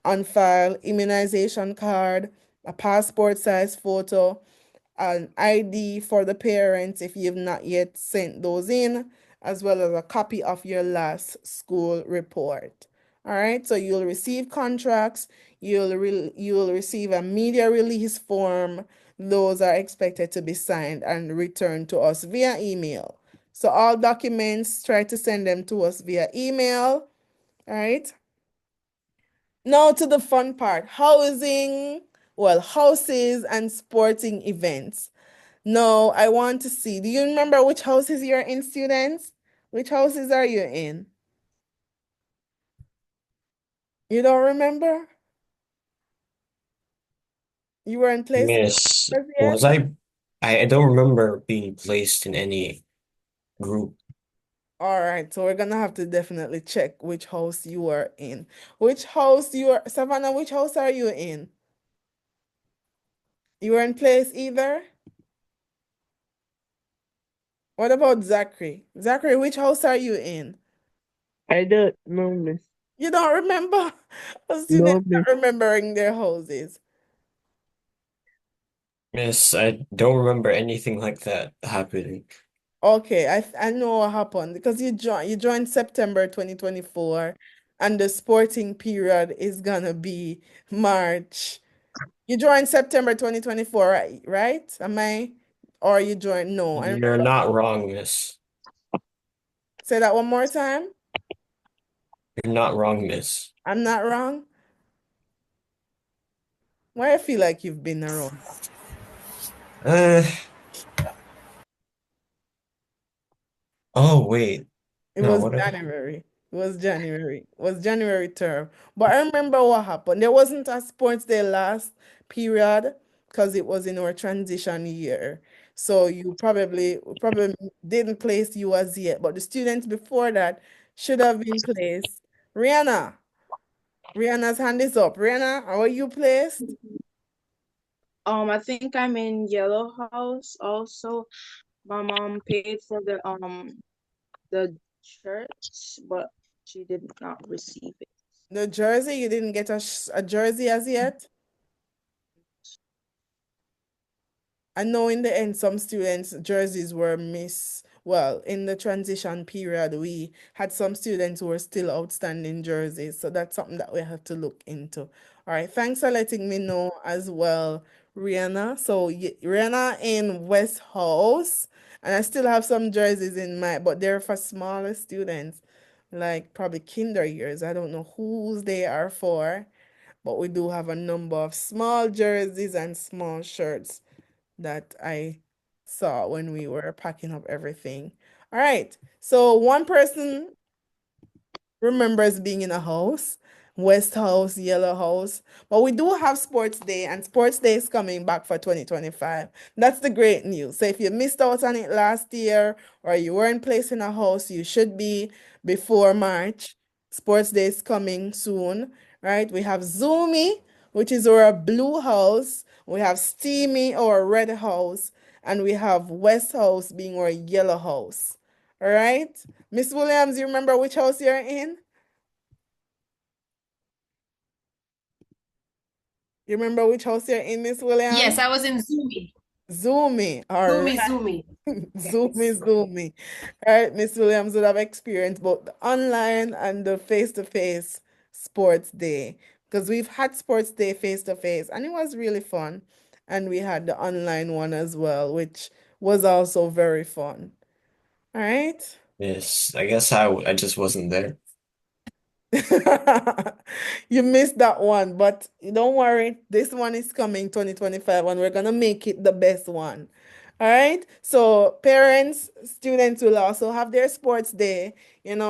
on file, immunization card, a passport size photo, an ID for the parents if you've not yet sent those in, as well as a copy of your last school report. All right, so you'll receive contracts, you'll receive a media release form. Those are expected to be signed and returned to us via email. So all documents, try to send them to us via email. All right. Now to the fun part, houses and sporting events. No, I want to see. Do you remember which houses you're in, students? Which houses are you in? You don't remember? You weren't placed in Miss, houses was yet? I don't remember being placed in any group. All right, so we're gonna have to definitely check which house you are in. Savannah, which house are you in? You weren't placed either? What about Zachary? Zachary, which house are you in? I don't know, miss. You don't remember? No, Students miss. not remembering their houses. Miss, I don't remember anything like that happening. Okay, I know what happened because you joined September 2024 and the sporting period is gonna be March. You joined September 2024, right? Right? Am I or you joined? No, I You're remember. not wrong, miss. Say that one more time. You're not wrong, miss. I'm not wrong. Why I feel like you've been around. Uh, oh wait. It No, was what? January. It was January. It was January term. But I remember what happened. There wasn't a sports day last period because it was in our transition year. So you probably didn't place you as yet, but the students before that should have been placed. Rihanna's hand is up. Rihanna, how are you placed? I think I'm in Yellow House also, My mom paid for the shirts, but she did not receive it. The jersey, you didn't get a jersey as yet? I know in the end, some students' jerseys were well, in the transition period, we had some students who were still outstanding jerseys. So that's something that we have to look into. All right. Thanks for letting me know as well, Rihanna. So, Rihanna in West House. And I still have some jerseys in my, but they're for smaller students, like probably kinder years. I don't know whose they are for, but we do have a number of small jerseys and small shirts that I saw when we were packing up everything. All right. So one person remembers being in a house, West House, Yellow House. But we do have Sports Day, and Sports Day is coming back for 2025. That's the great news. So if you missed out on it last year or you weren't placed in a house, you should be before March. Sports Day is coming soon, right? We have Zoomy, which is our blue house. We have Steamy, our red house. And we have West House being our yellow house. All right. Miss Williams, you remember which house you're in? You remember which house you're in, Miss Williams? Yes, I was in Zoomy. Zoomy. All right. Zoomy, Zoomy. Zoomy, Yes. Zoomy. All right, Miss Williams would have experienced both the online and the face-to-face sports day. Because we've had sports day face-to-face, and it was really fun. And we had the online one as well, which was also very fun. All right. Yes, I guess I just wasn't there. You missed that one, but don't worry. This one is coming 2025, and we're gonna make it the best one. All right. So parents, students will also have their sports day, and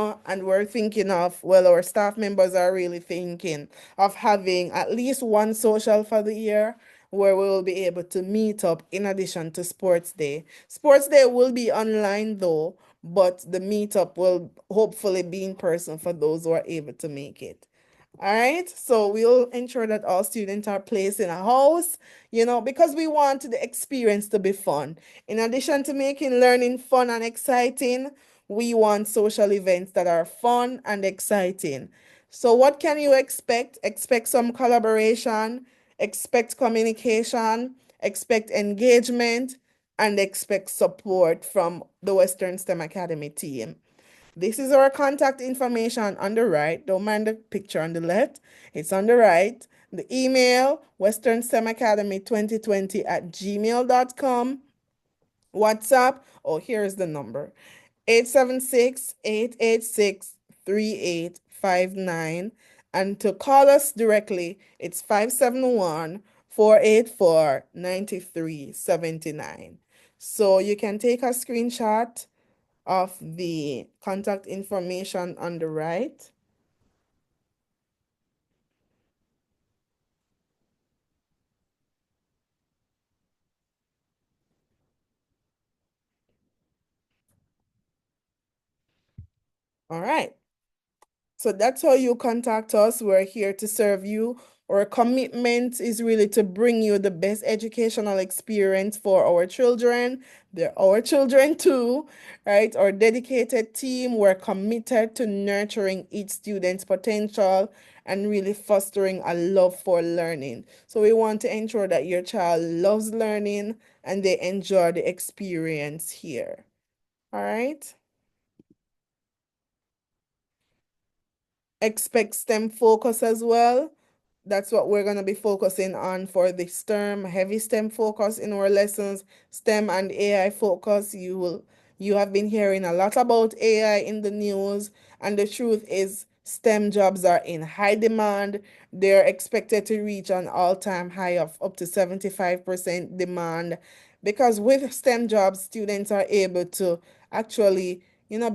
we're thinking of, well, our staff members are really thinking of having at least one social for the year where we will be able to meet up in addition to sports day. Sports day will be online though, but the meetup will hopefully be in person for those who are able to make it. All right, so we'll ensure that all students are placed in a house, because we want the experience to be fun. In addition to making learning fun and exciting, we want social events that are fun and exciting. So, what can you expect? Expect some collaboration, expect communication, expect engagement, and expect support from the Western STEM Academy team. This is our contact information on the right. Don't mind the picture on the left. It's on the right. The email, Western STEM Academy 2020 at gmail.com. WhatsApp, oh, here's the number 876-886-3859. And to call us directly, it's 571-484-9379. So you can take a screenshot of the contact information on the right. All right. So that's how you contact us. We're here to serve you. Our commitment is really to bring you the best educational experience for our children. They're our children too, right? Our dedicated team, we're committed to nurturing each student's potential and really fostering a love for learning. So we want to ensure that your child loves learning and they enjoy the experience here. All right? Expect STEM focus as well. That's what we're going to be focusing on for this term. Heavy STEM focus in our lessons, STEM and AI focus. You have been hearing a lot about AI in the news, and the truth is STEM jobs are in high demand. They're expected to reach an all-time high of up to 75% demand because with STEM jobs, students are able to actually,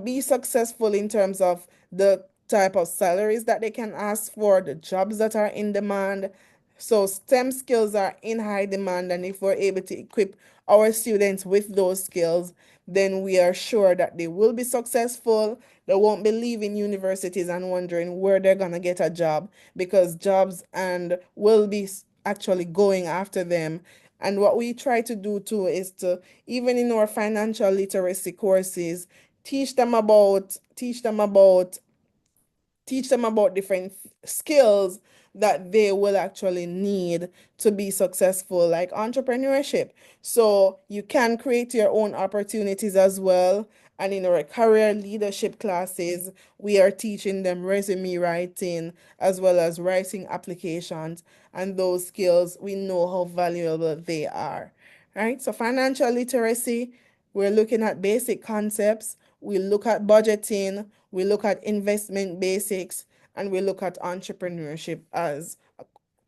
be successful in terms of the type of salaries that they can ask for, the jobs that are in demand. So STEM skills are in high demand, and if we're able to equip our students with those skills, then we are sure that they will be successful. They won't be leaving universities and wondering where they're gonna get a job because jobs and will be actually going after them And what we try to do too is to, even in our financial literacy courses, teach them about different skills that they will actually need to be successful, like entrepreneurship. So you can create your own opportunities as well. And in our career leadership classes, we are teaching them resume writing as well as writing applications. And those skills, we know how valuable they are. Right? So financial literacy, we're looking at basic concepts. We look at budgeting, we look at investment basics, and we look at entrepreneurship as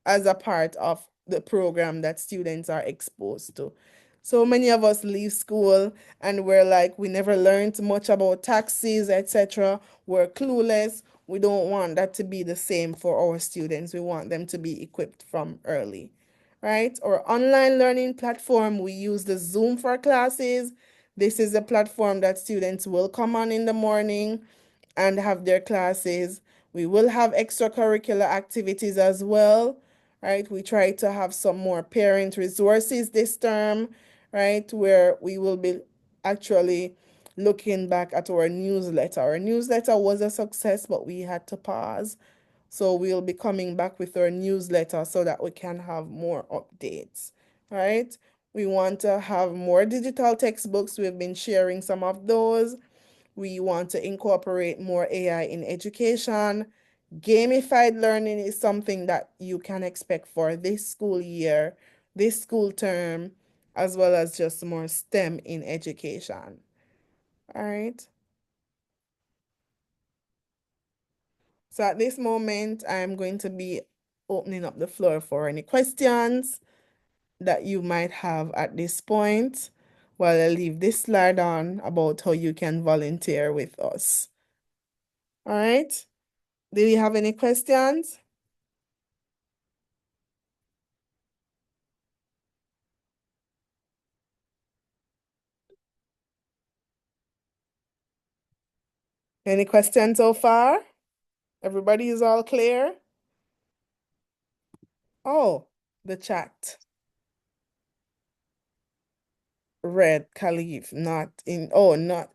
a part of the program that students are exposed to. So many of us leave school and we're like, we never learned much about taxes, etc. We're clueless. We don't want that to be the same for our students. We want them to be equipped from early, right? Our online learning platform, we use the Zoom for classes. This is a platform that students will come on in the morning and have their classes. We will have extracurricular activities as well, right? We try to have some more parent resources this term, right? Where we will be actually looking back at our newsletter. Our newsletter was a success, but we had to pause. So we'll be coming back with our newsletter so that we can have more updates, right? We want to have more digital textbooks. We've been sharing some of those. We want to incorporate more AI in education. Gamified learning is something that you can expect for this school year, this school term, as well as just more STEM in education. All right. So at this moment, I'm going to be opening up the floor for any questions that you might have at this point while I leave this slide on about how you can volunteer with us. All right. Do you have any questions? Any questions so far? Everybody is all clear? Oh, the chat. Red Khalif, not in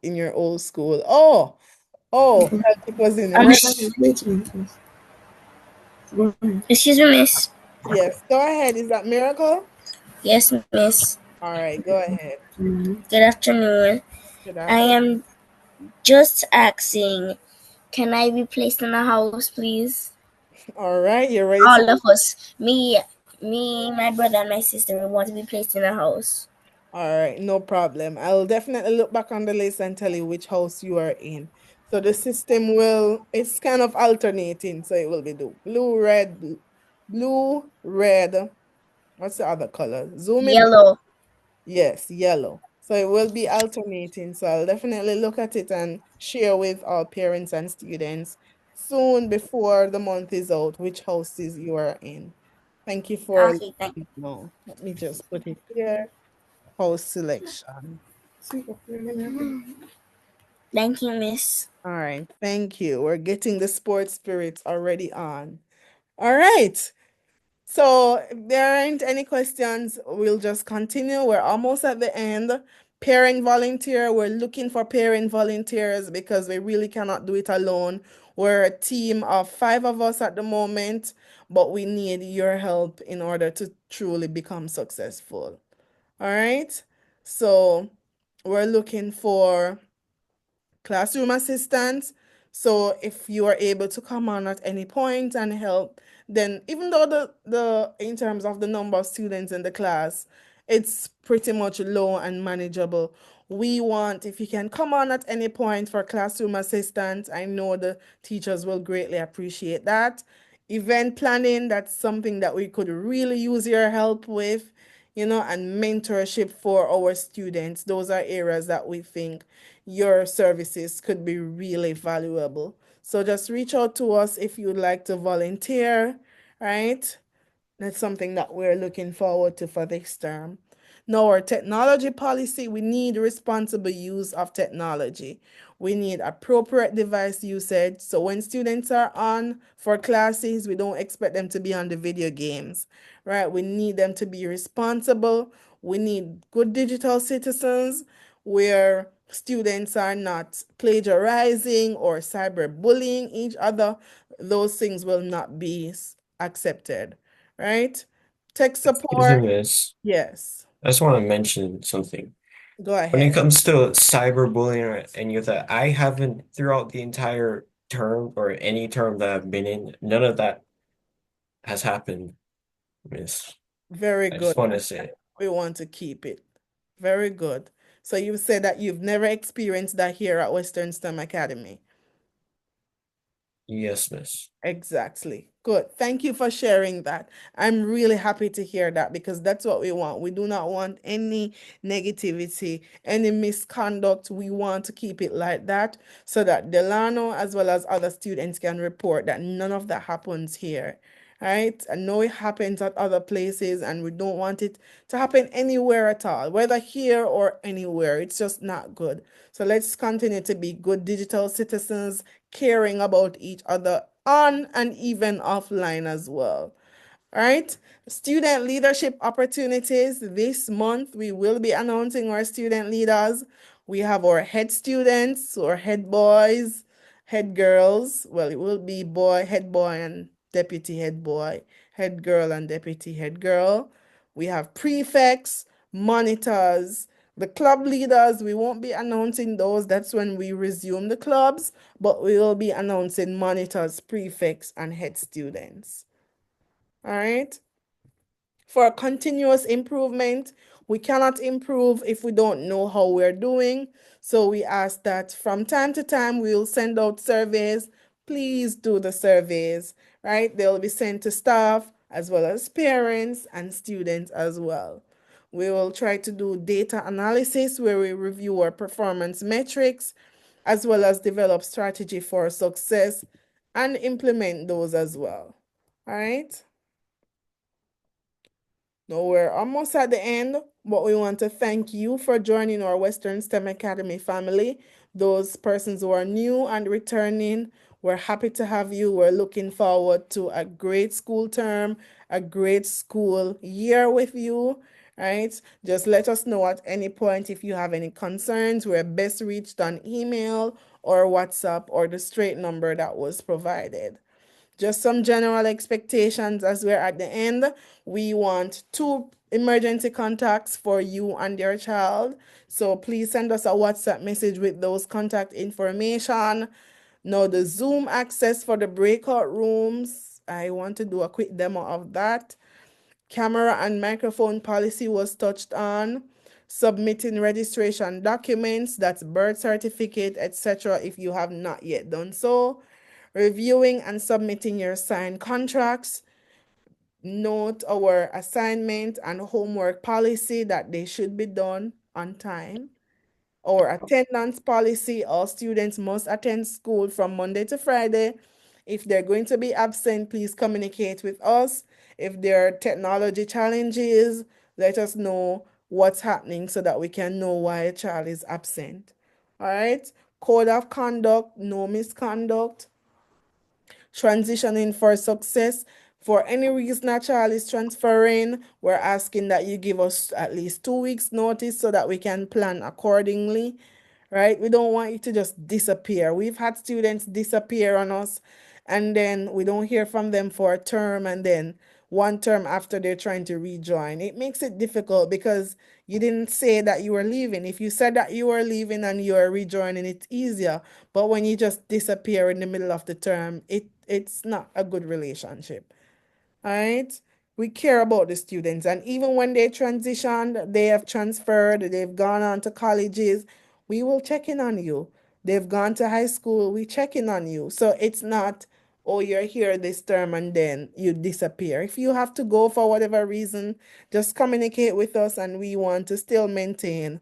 your old school. Oh, it was in red. Wait a minute. Go ahead. Excuse me, miss. Yes, go ahead. Is that Miracle? Yes, miss. All right, go ahead. Good afternoon. Good I afternoon. am just asking, can I be placed in a house, please? All right, you're ready to. All of us, me, my brother, and my sister, we want to be placed in a house. All right, no problem. I'll definitely look back on the list and tell you which house you are in. So the system it's kind of alternating. So it will be the blue, red. What's the other color? Zoom it. Yellow. Yes, yellow. So it will be alternating. So I'll definitely look at it and share with all parents and students soon before the month is out which houses you are in. Thank you for Okay, letting me know. Let me just put it here. House selection. thank you, miss. All right, thank you. We're getting the sports spirits already on. All right. So if there aren't any questions, we'll just continue. We're almost at the end. Parent volunteer, we're looking for parent volunteers because we really cannot do it alone. We're a team of 5 of us at the moment, but we need your help in order to truly become successful. All right. So we're looking for classroom assistants. So if you are able to come on at any point and help, then even though the in terms of the number of students in the class, it's pretty much low and manageable. We want, if you can come on at any point for classroom assistants, I know the teachers will greatly appreciate that. Event planning, that's something that we could really use your help with, and mentorship for our students. Those are areas that we think your services could be really valuable. So just reach out to us if you'd like to volunteer, right? That's something that we're looking forward to for this term. Now, our technology policy, we need responsible use of technology. We need appropriate device usage. So when students are on for classes, we don't expect them to be on the video games, right? We need them to be responsible. We need good digital citizens where students are not plagiarizing or cyberbullying each other. Those things will not be accepted, right? Tech Excuse me, support, miss. yes. I just want to mention something. Go When it ahead. comes to cyberbullying or any of that, I haven't throughout the entire term or any term that I've been in, none of that has happened, miss. Very I just good. want to say, We want to keep it. Very good. So you said that you've never experienced that here at Western STEM Academy. yes, miss. Exactly. Good. Thank you for sharing that. I'm really happy to hear that because that's what we want. We do not want any negativity, any misconduct. We want to keep it like that so that Delano as well as other students can report that none of that happens here. Right? I know it happens at other places and we don't want it to happen anywhere at all, whether here or anywhere. It's just not good. So let's continue to be good digital citizens, caring about each other on and even offline as well. All right. Student leadership opportunities. This month, we will be announcing our student leaders. We have our head students, or head boys, head girls. Well, it will be head boy, and deputy head boy, head girl, and deputy head girl. We have prefects, monitors, the club leaders. We won't be announcing those. That's when we resume the clubs, but we will be announcing monitors, prefects, and head students. All right. For continuous improvement, we cannot improve if we don't know how we're doing. So we ask that from time to time, we'll send out surveys. Please do the surveys, right? They'll be sent to staff as well as parents and students as well. We will try to do data analysis where we review our performance metrics as well as develop strategy for success and implement those as well. All right. No, we're almost at the end, but we want to thank you for joining our Western STEM Academy family. Those persons who are new and returning, we're happy to have you. We're looking forward to a great school term, a great school year with you, right? Just let us know at any point if you have any concerns. We're best reached on email or WhatsApp or the straight number that was provided. Just some general expectations as we're at the end. We want 2 emergency contacts for you and your child. So please send us a WhatsApp message with those contact information. Now the Zoom access for the breakout rooms. I want to do a quick demo of that. Camera and microphone policy was touched on. Submitting registration documents, that's birth certificate, etc. if you have not yet done so. Reviewing and submitting your signed contracts. Note our assignment and homework policy that they should be done on time. Our attendance policy, all students must attend school from Monday to Friday. If they're going to be absent, please communicate with us. If there are technology challenges, let us know what's happening so that we can know why a child is absent. All right. Code of conduct, no misconduct. Transitioning for success. For any reason a child is transferring, we're asking that you give us at least 2 weeks notice so that we can plan accordingly, right? We don't want you to just disappear. We've had students disappear on us and then we don't hear from them for a term and then 1 term after they're trying to rejoin. It makes it difficult because you didn't say that you were leaving. If you said that you were leaving and you are rejoining, it's easier. But when you just disappear in the middle of the term, it's not a good relationship. All right. We care about the students. And even when they transitioned, they have transferred, they've gone on to colleges, we will check in on you. They've gone to high school, we check in on you. So it's not, oh, you're here this term and then you disappear. If you have to go for whatever reason, just communicate with us and we want to still maintain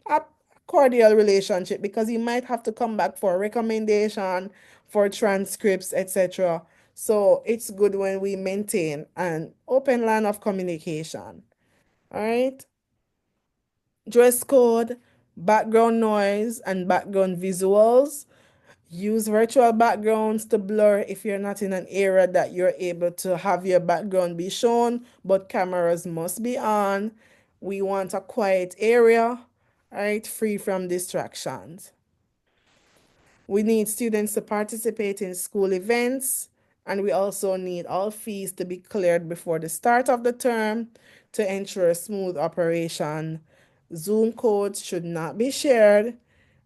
a cordial relationship because you might have to come back for a recommendation, for transcripts, etc. So it's good when we maintain an open line of communication. All right. Dress code. background noise, and background visuals. Use virtual backgrounds to blur if you're not in an area that you're able to have your background be shown, but cameras must be on. We want a quiet area, right, free from distractions. We need students to participate in school events, and we also need all fees to be cleared before the start of the term to ensure smooth operation. Zoom codes should not be shared,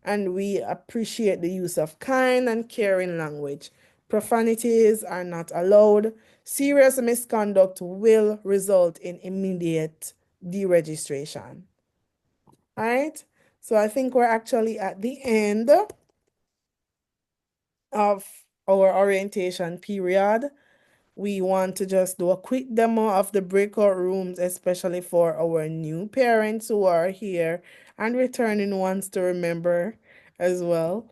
and we appreciate the use of kind and caring language. Profanities are not allowed. Serious misconduct will result in immediate deregistration. All right, so I think we're actually at the end of our orientation period. We want to just do a quick demo of the breakout rooms, especially for our new parents who are here and returning ones to remember as well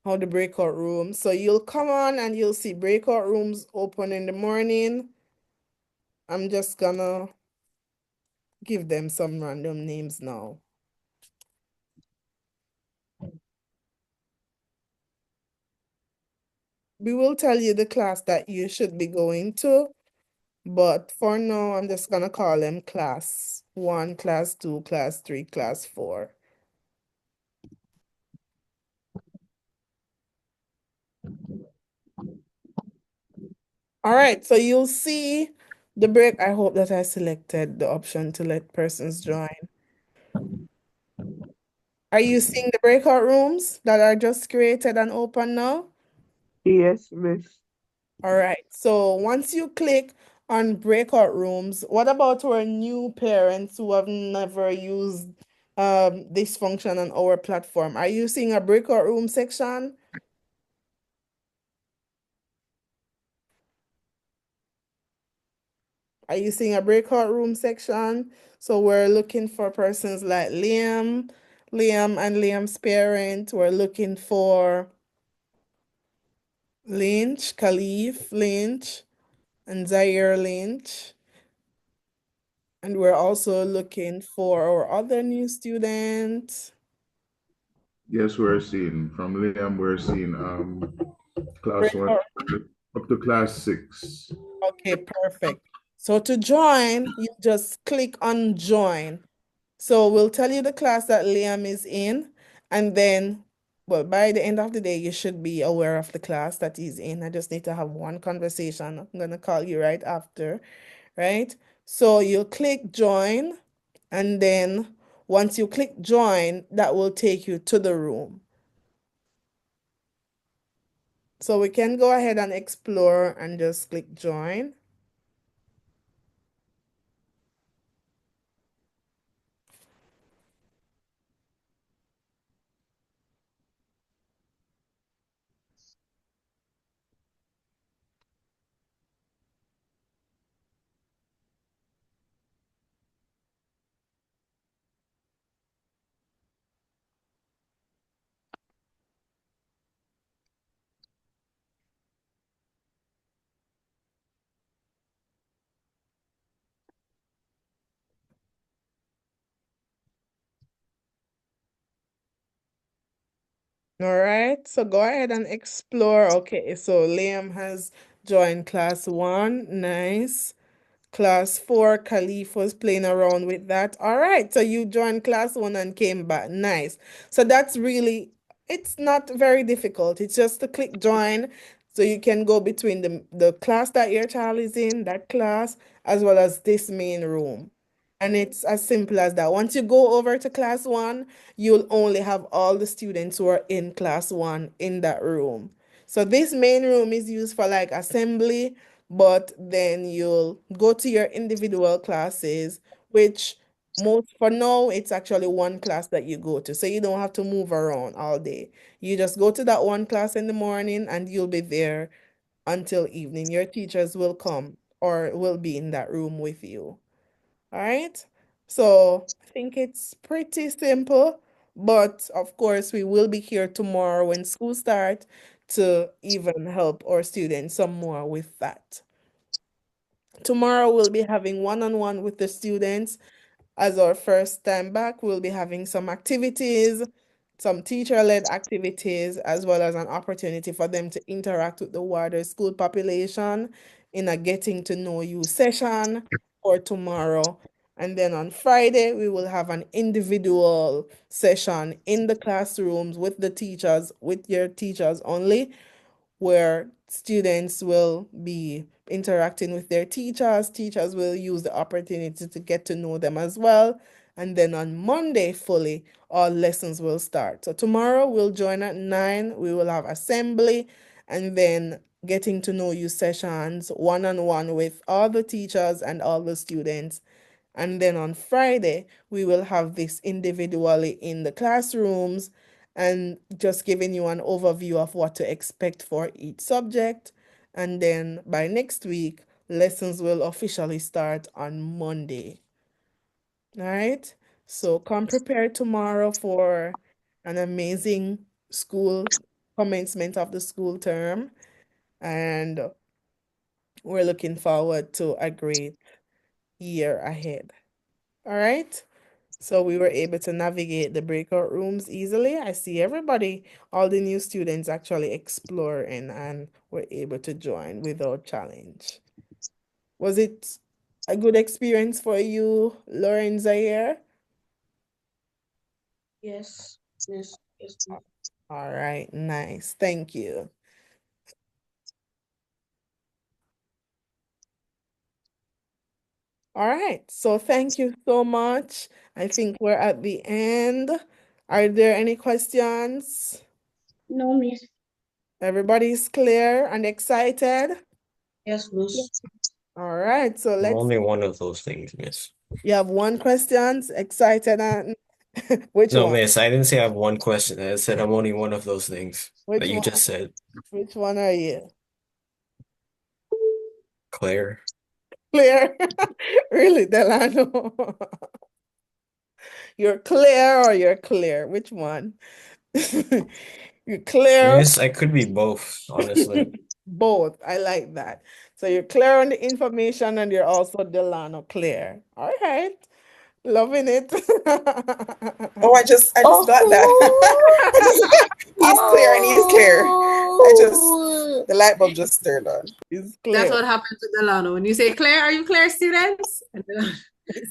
how the breakout rooms. So you'll come on and you'll see breakout rooms open in the morning. I'm just gonna give them some random names now. We will tell you the class that you should be going to, but for now, I'm just gonna call them class 1, class 2, class 3, class 4. All right, so you'll see the break. I hope that I selected the option to let persons join. Are you seeing the breakout rooms that are just created and open now? Yes, Miss. All right, so once you click on breakout rooms, what about our new parents who have never used this function on our platform? Are you seeing a breakout room section? Are you seeing a breakout room section? So we're looking for persons like Liam and Liam's parent. We're looking for Lynch, Khalif Lynch, and Zaire Lynch. And we're also looking for our other new student. Yes, we're seeing from Liam, we're seeing class one Breakout. up to class 6. Okay, perfect. So to join, you just click on join. So we'll tell you the class that Liam is in, and then, well, by the end of the day, you should be aware of the class that he's in. I just need to have one conversation. I'm gonna call you right after, right? So you click join, and then once you click join, that will take you to the room. So we can go ahead and explore and just click join. All right, so go ahead and explore. Okay, so Liam has joined class 1. Nice. Class 4, Khalif was playing around with that. All right, so you joined class 1 and came back. Nice. So that's really, it's not very difficult. It's just to click join. So you can go between the class that your child is in, that class, as well as this main room. And it's as simple as that. Once you go over to class 1, you'll only have all the students who are in class 1 in that room. So this main room is used for like assembly, but then you'll go to your individual classes, which most for now it's actually one class that you go to. So you don't have to move around all day. You just go to that one class in the morning and you'll be there until evening. Your teachers will come or will be in that room with you. All right. So I think it's pretty simple, but of course we will be here tomorrow when school starts to even help our students some more with that. Tomorrow we'll be having one-on-one with the students as our first time back, we'll be having some activities, some teacher-led activities, as well as an opportunity for them to interact with the wider school population in a getting to know you session for tomorrow. And then on Friday, we will have an individual session in the classrooms with the teachers, with your teachers only, where students will be interacting with their teachers. Teachers will use the opportunity to get to know them as well. And then on Monday, fully, all lessons will start. So tomorrow we'll join at 9. We will have assembly and then getting to know you sessions one-on-one with all the teachers and all the students. And then on Friday, we will have this individually in the classrooms and just giving you an overview of what to expect for each subject. And then by next week, lessons will officially start on Monday. All right. So come prepared tomorrow for an amazing school commencement of the school term. And we're looking forward to a great year ahead. All right. So we were able to navigate the breakout rooms easily. I see everybody, all the new students actually exploring and were able to join without challenge. Was it a good experience for you, Lauren Zaire? Yes, yes, yes, ma'am. All right, nice. Thank you. All right, so thank you so much. I think we're at the end. Are there any questions? No, miss. Everybody's clear and excited? Yes, Miss. Yes. All right, so I'm let's only one of those things, miss. You have one question, excited and which No, one? miss, I didn't say I have one question. I said I'm only one of those things that Which you one? just said. Which one are you? Claire. Clear? Really, Delano? You're clear or you're clear? Which one? You're clear? Miss, I could be both, honestly. Both. I like that. So you're clear on the information and you're also Delano clear. All right. Loving it. Oh, I just got that. I just he's clear and he's clear. The light bulb just turned on. It's That's clear. what happened to Delano. When you say Claire, are you Claire students? And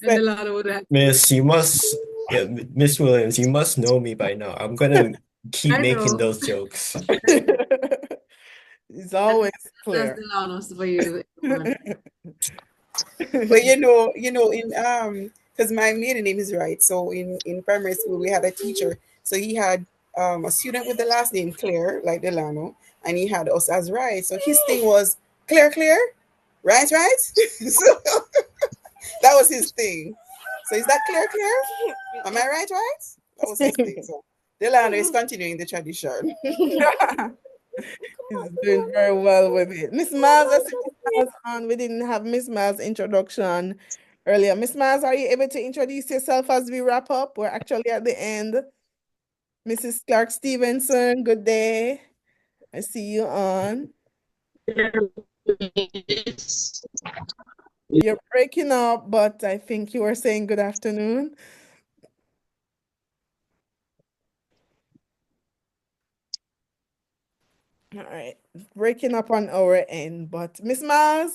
Delano would have. Miss, you must, yeah, Miss Williams, you must know me by now. I'm gonna keep I making know. those jokes. It's always That's clear. Delano's for you. But in because my maiden name is right. So in primary school we had a teacher. So he had a student with the last name Claire, like Delano, and he had us as right. So his thing was Claire, Claire, right, right. So that was his thing. So is that Claire, Claire? Am I right, right? That was his thing. So Delano is continuing the tradition. He's doing very well with it. Miss Miles, I see Miss Miles on. We didn't have Miss Miles' introduction earlier. Miss Miles, are you able to introduce yourself as we wrap up? We're actually at the end. Mrs. Clark Stevenson, good day. I see you on. You're breaking up, but I think you were saying good afternoon. All right, breaking up on our end, but Miss Miles,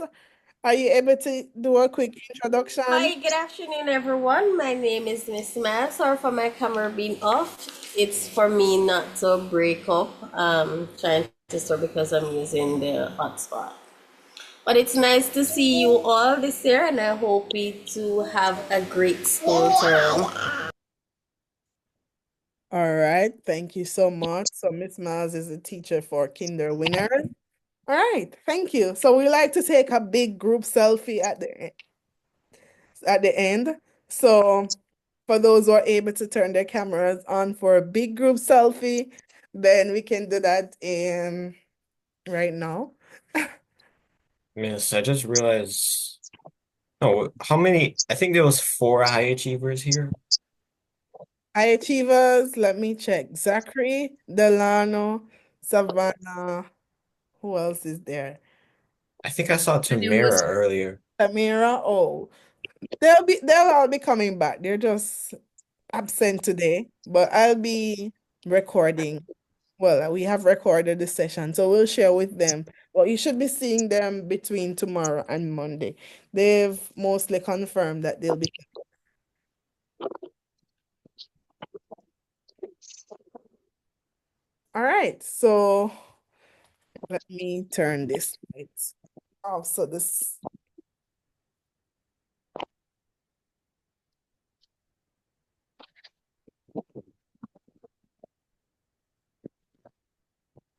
are you able to do a quick introduction? Hi, good afternoon, everyone. My name is Miss Matt. Sorry for my camera being off. It's for me not to break up. Trying to store because I'm using the hotspot. But it's nice to see you all this year, and I hope we to have a great school term. All right, thank you so much. So Miss Miles is a teacher for Kinder Winners. All right, thank you. So we like to take a big group selfie at the end. So for those who are able to turn their cameras on for a big group selfie, then we can do that in right now. Miss, I just realized, oh, how many? I think there was 4 high achievers here. High achievers, let me check. Zachary, Delano, Savannah. Who else is there? I think I saw And it was Tamara earlier. Tamira. Oh, They'll all be coming back. They're just absent today, but I'll be recording. Well, we have recorded the session, so we'll share with them. Well, you should be seeing them between tomorrow and Monday. They've mostly confirmed that they'll be. All right, so let me turn this light off. So this.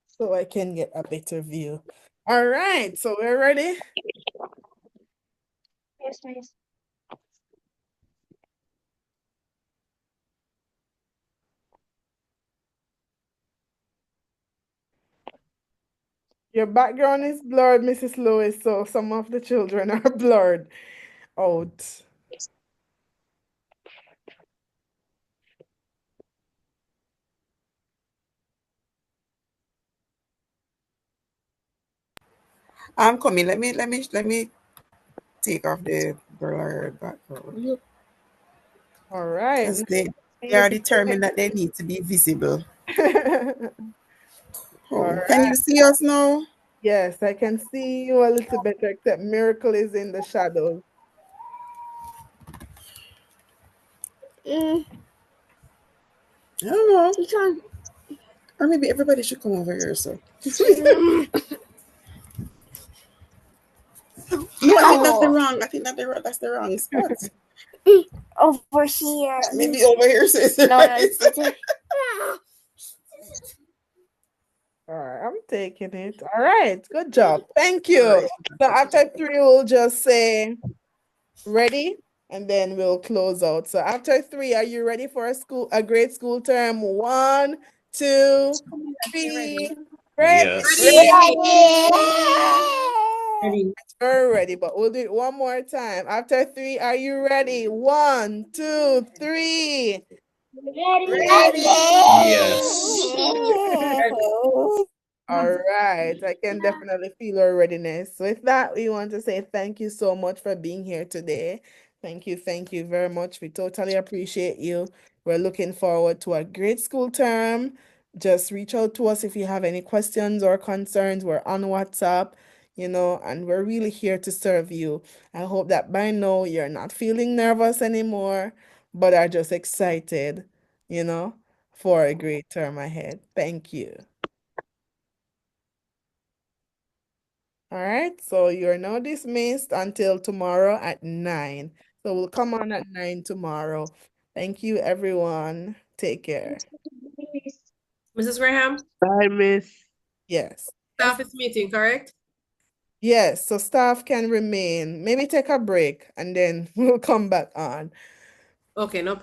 So I can get a better view. All right, so we're ready. Yes, miss. Your background is blurred, Mrs. Lewis, so some of the children are blurred out. I'm coming. Let me take off the blurred background. All right. Because they are determined that they need to be visible. All Oh, can right. you see us now? Yes, I can see you a little better, except Miracle is in the shadows. I don't know. Or maybe everybody should come over here, so. No, I think that's the wrong. I think that's the wrong spot. Over here. Maybe over here, sis. No, it's All right, I'm taking it. All right, good job. Thank All you. right. So after three, we'll just say ready, and then we'll close out. So after three, are you ready for a great school term? One, two, three. Ready. Yes. Ready. ready. Very ready, but we'll do it one more time. After three, are you ready? One, two, three. Ready. Yes. All right, I can definitely feel our readiness. With that, we want to say thank you so much for being here today. Thank you very much. We totally appreciate you. We're looking forward to a great school term. Just reach out to us if you have any questions or concerns. We're on WhatsApp, and we're really here to serve you. I hope that by now you're not feeling nervous anymore, but are just excited, you know, for a great term ahead. Thank you. All right, so you're now dismissed until tomorrow at 9. So we'll come on at 9 tomorrow. Thank you, everyone. Take care. Mrs. Graham, Bye, Miss. Yes. staff is meeting, correct? Yes, so staff can remain. Maybe take a break and then we'll come back on. Okay, no problem.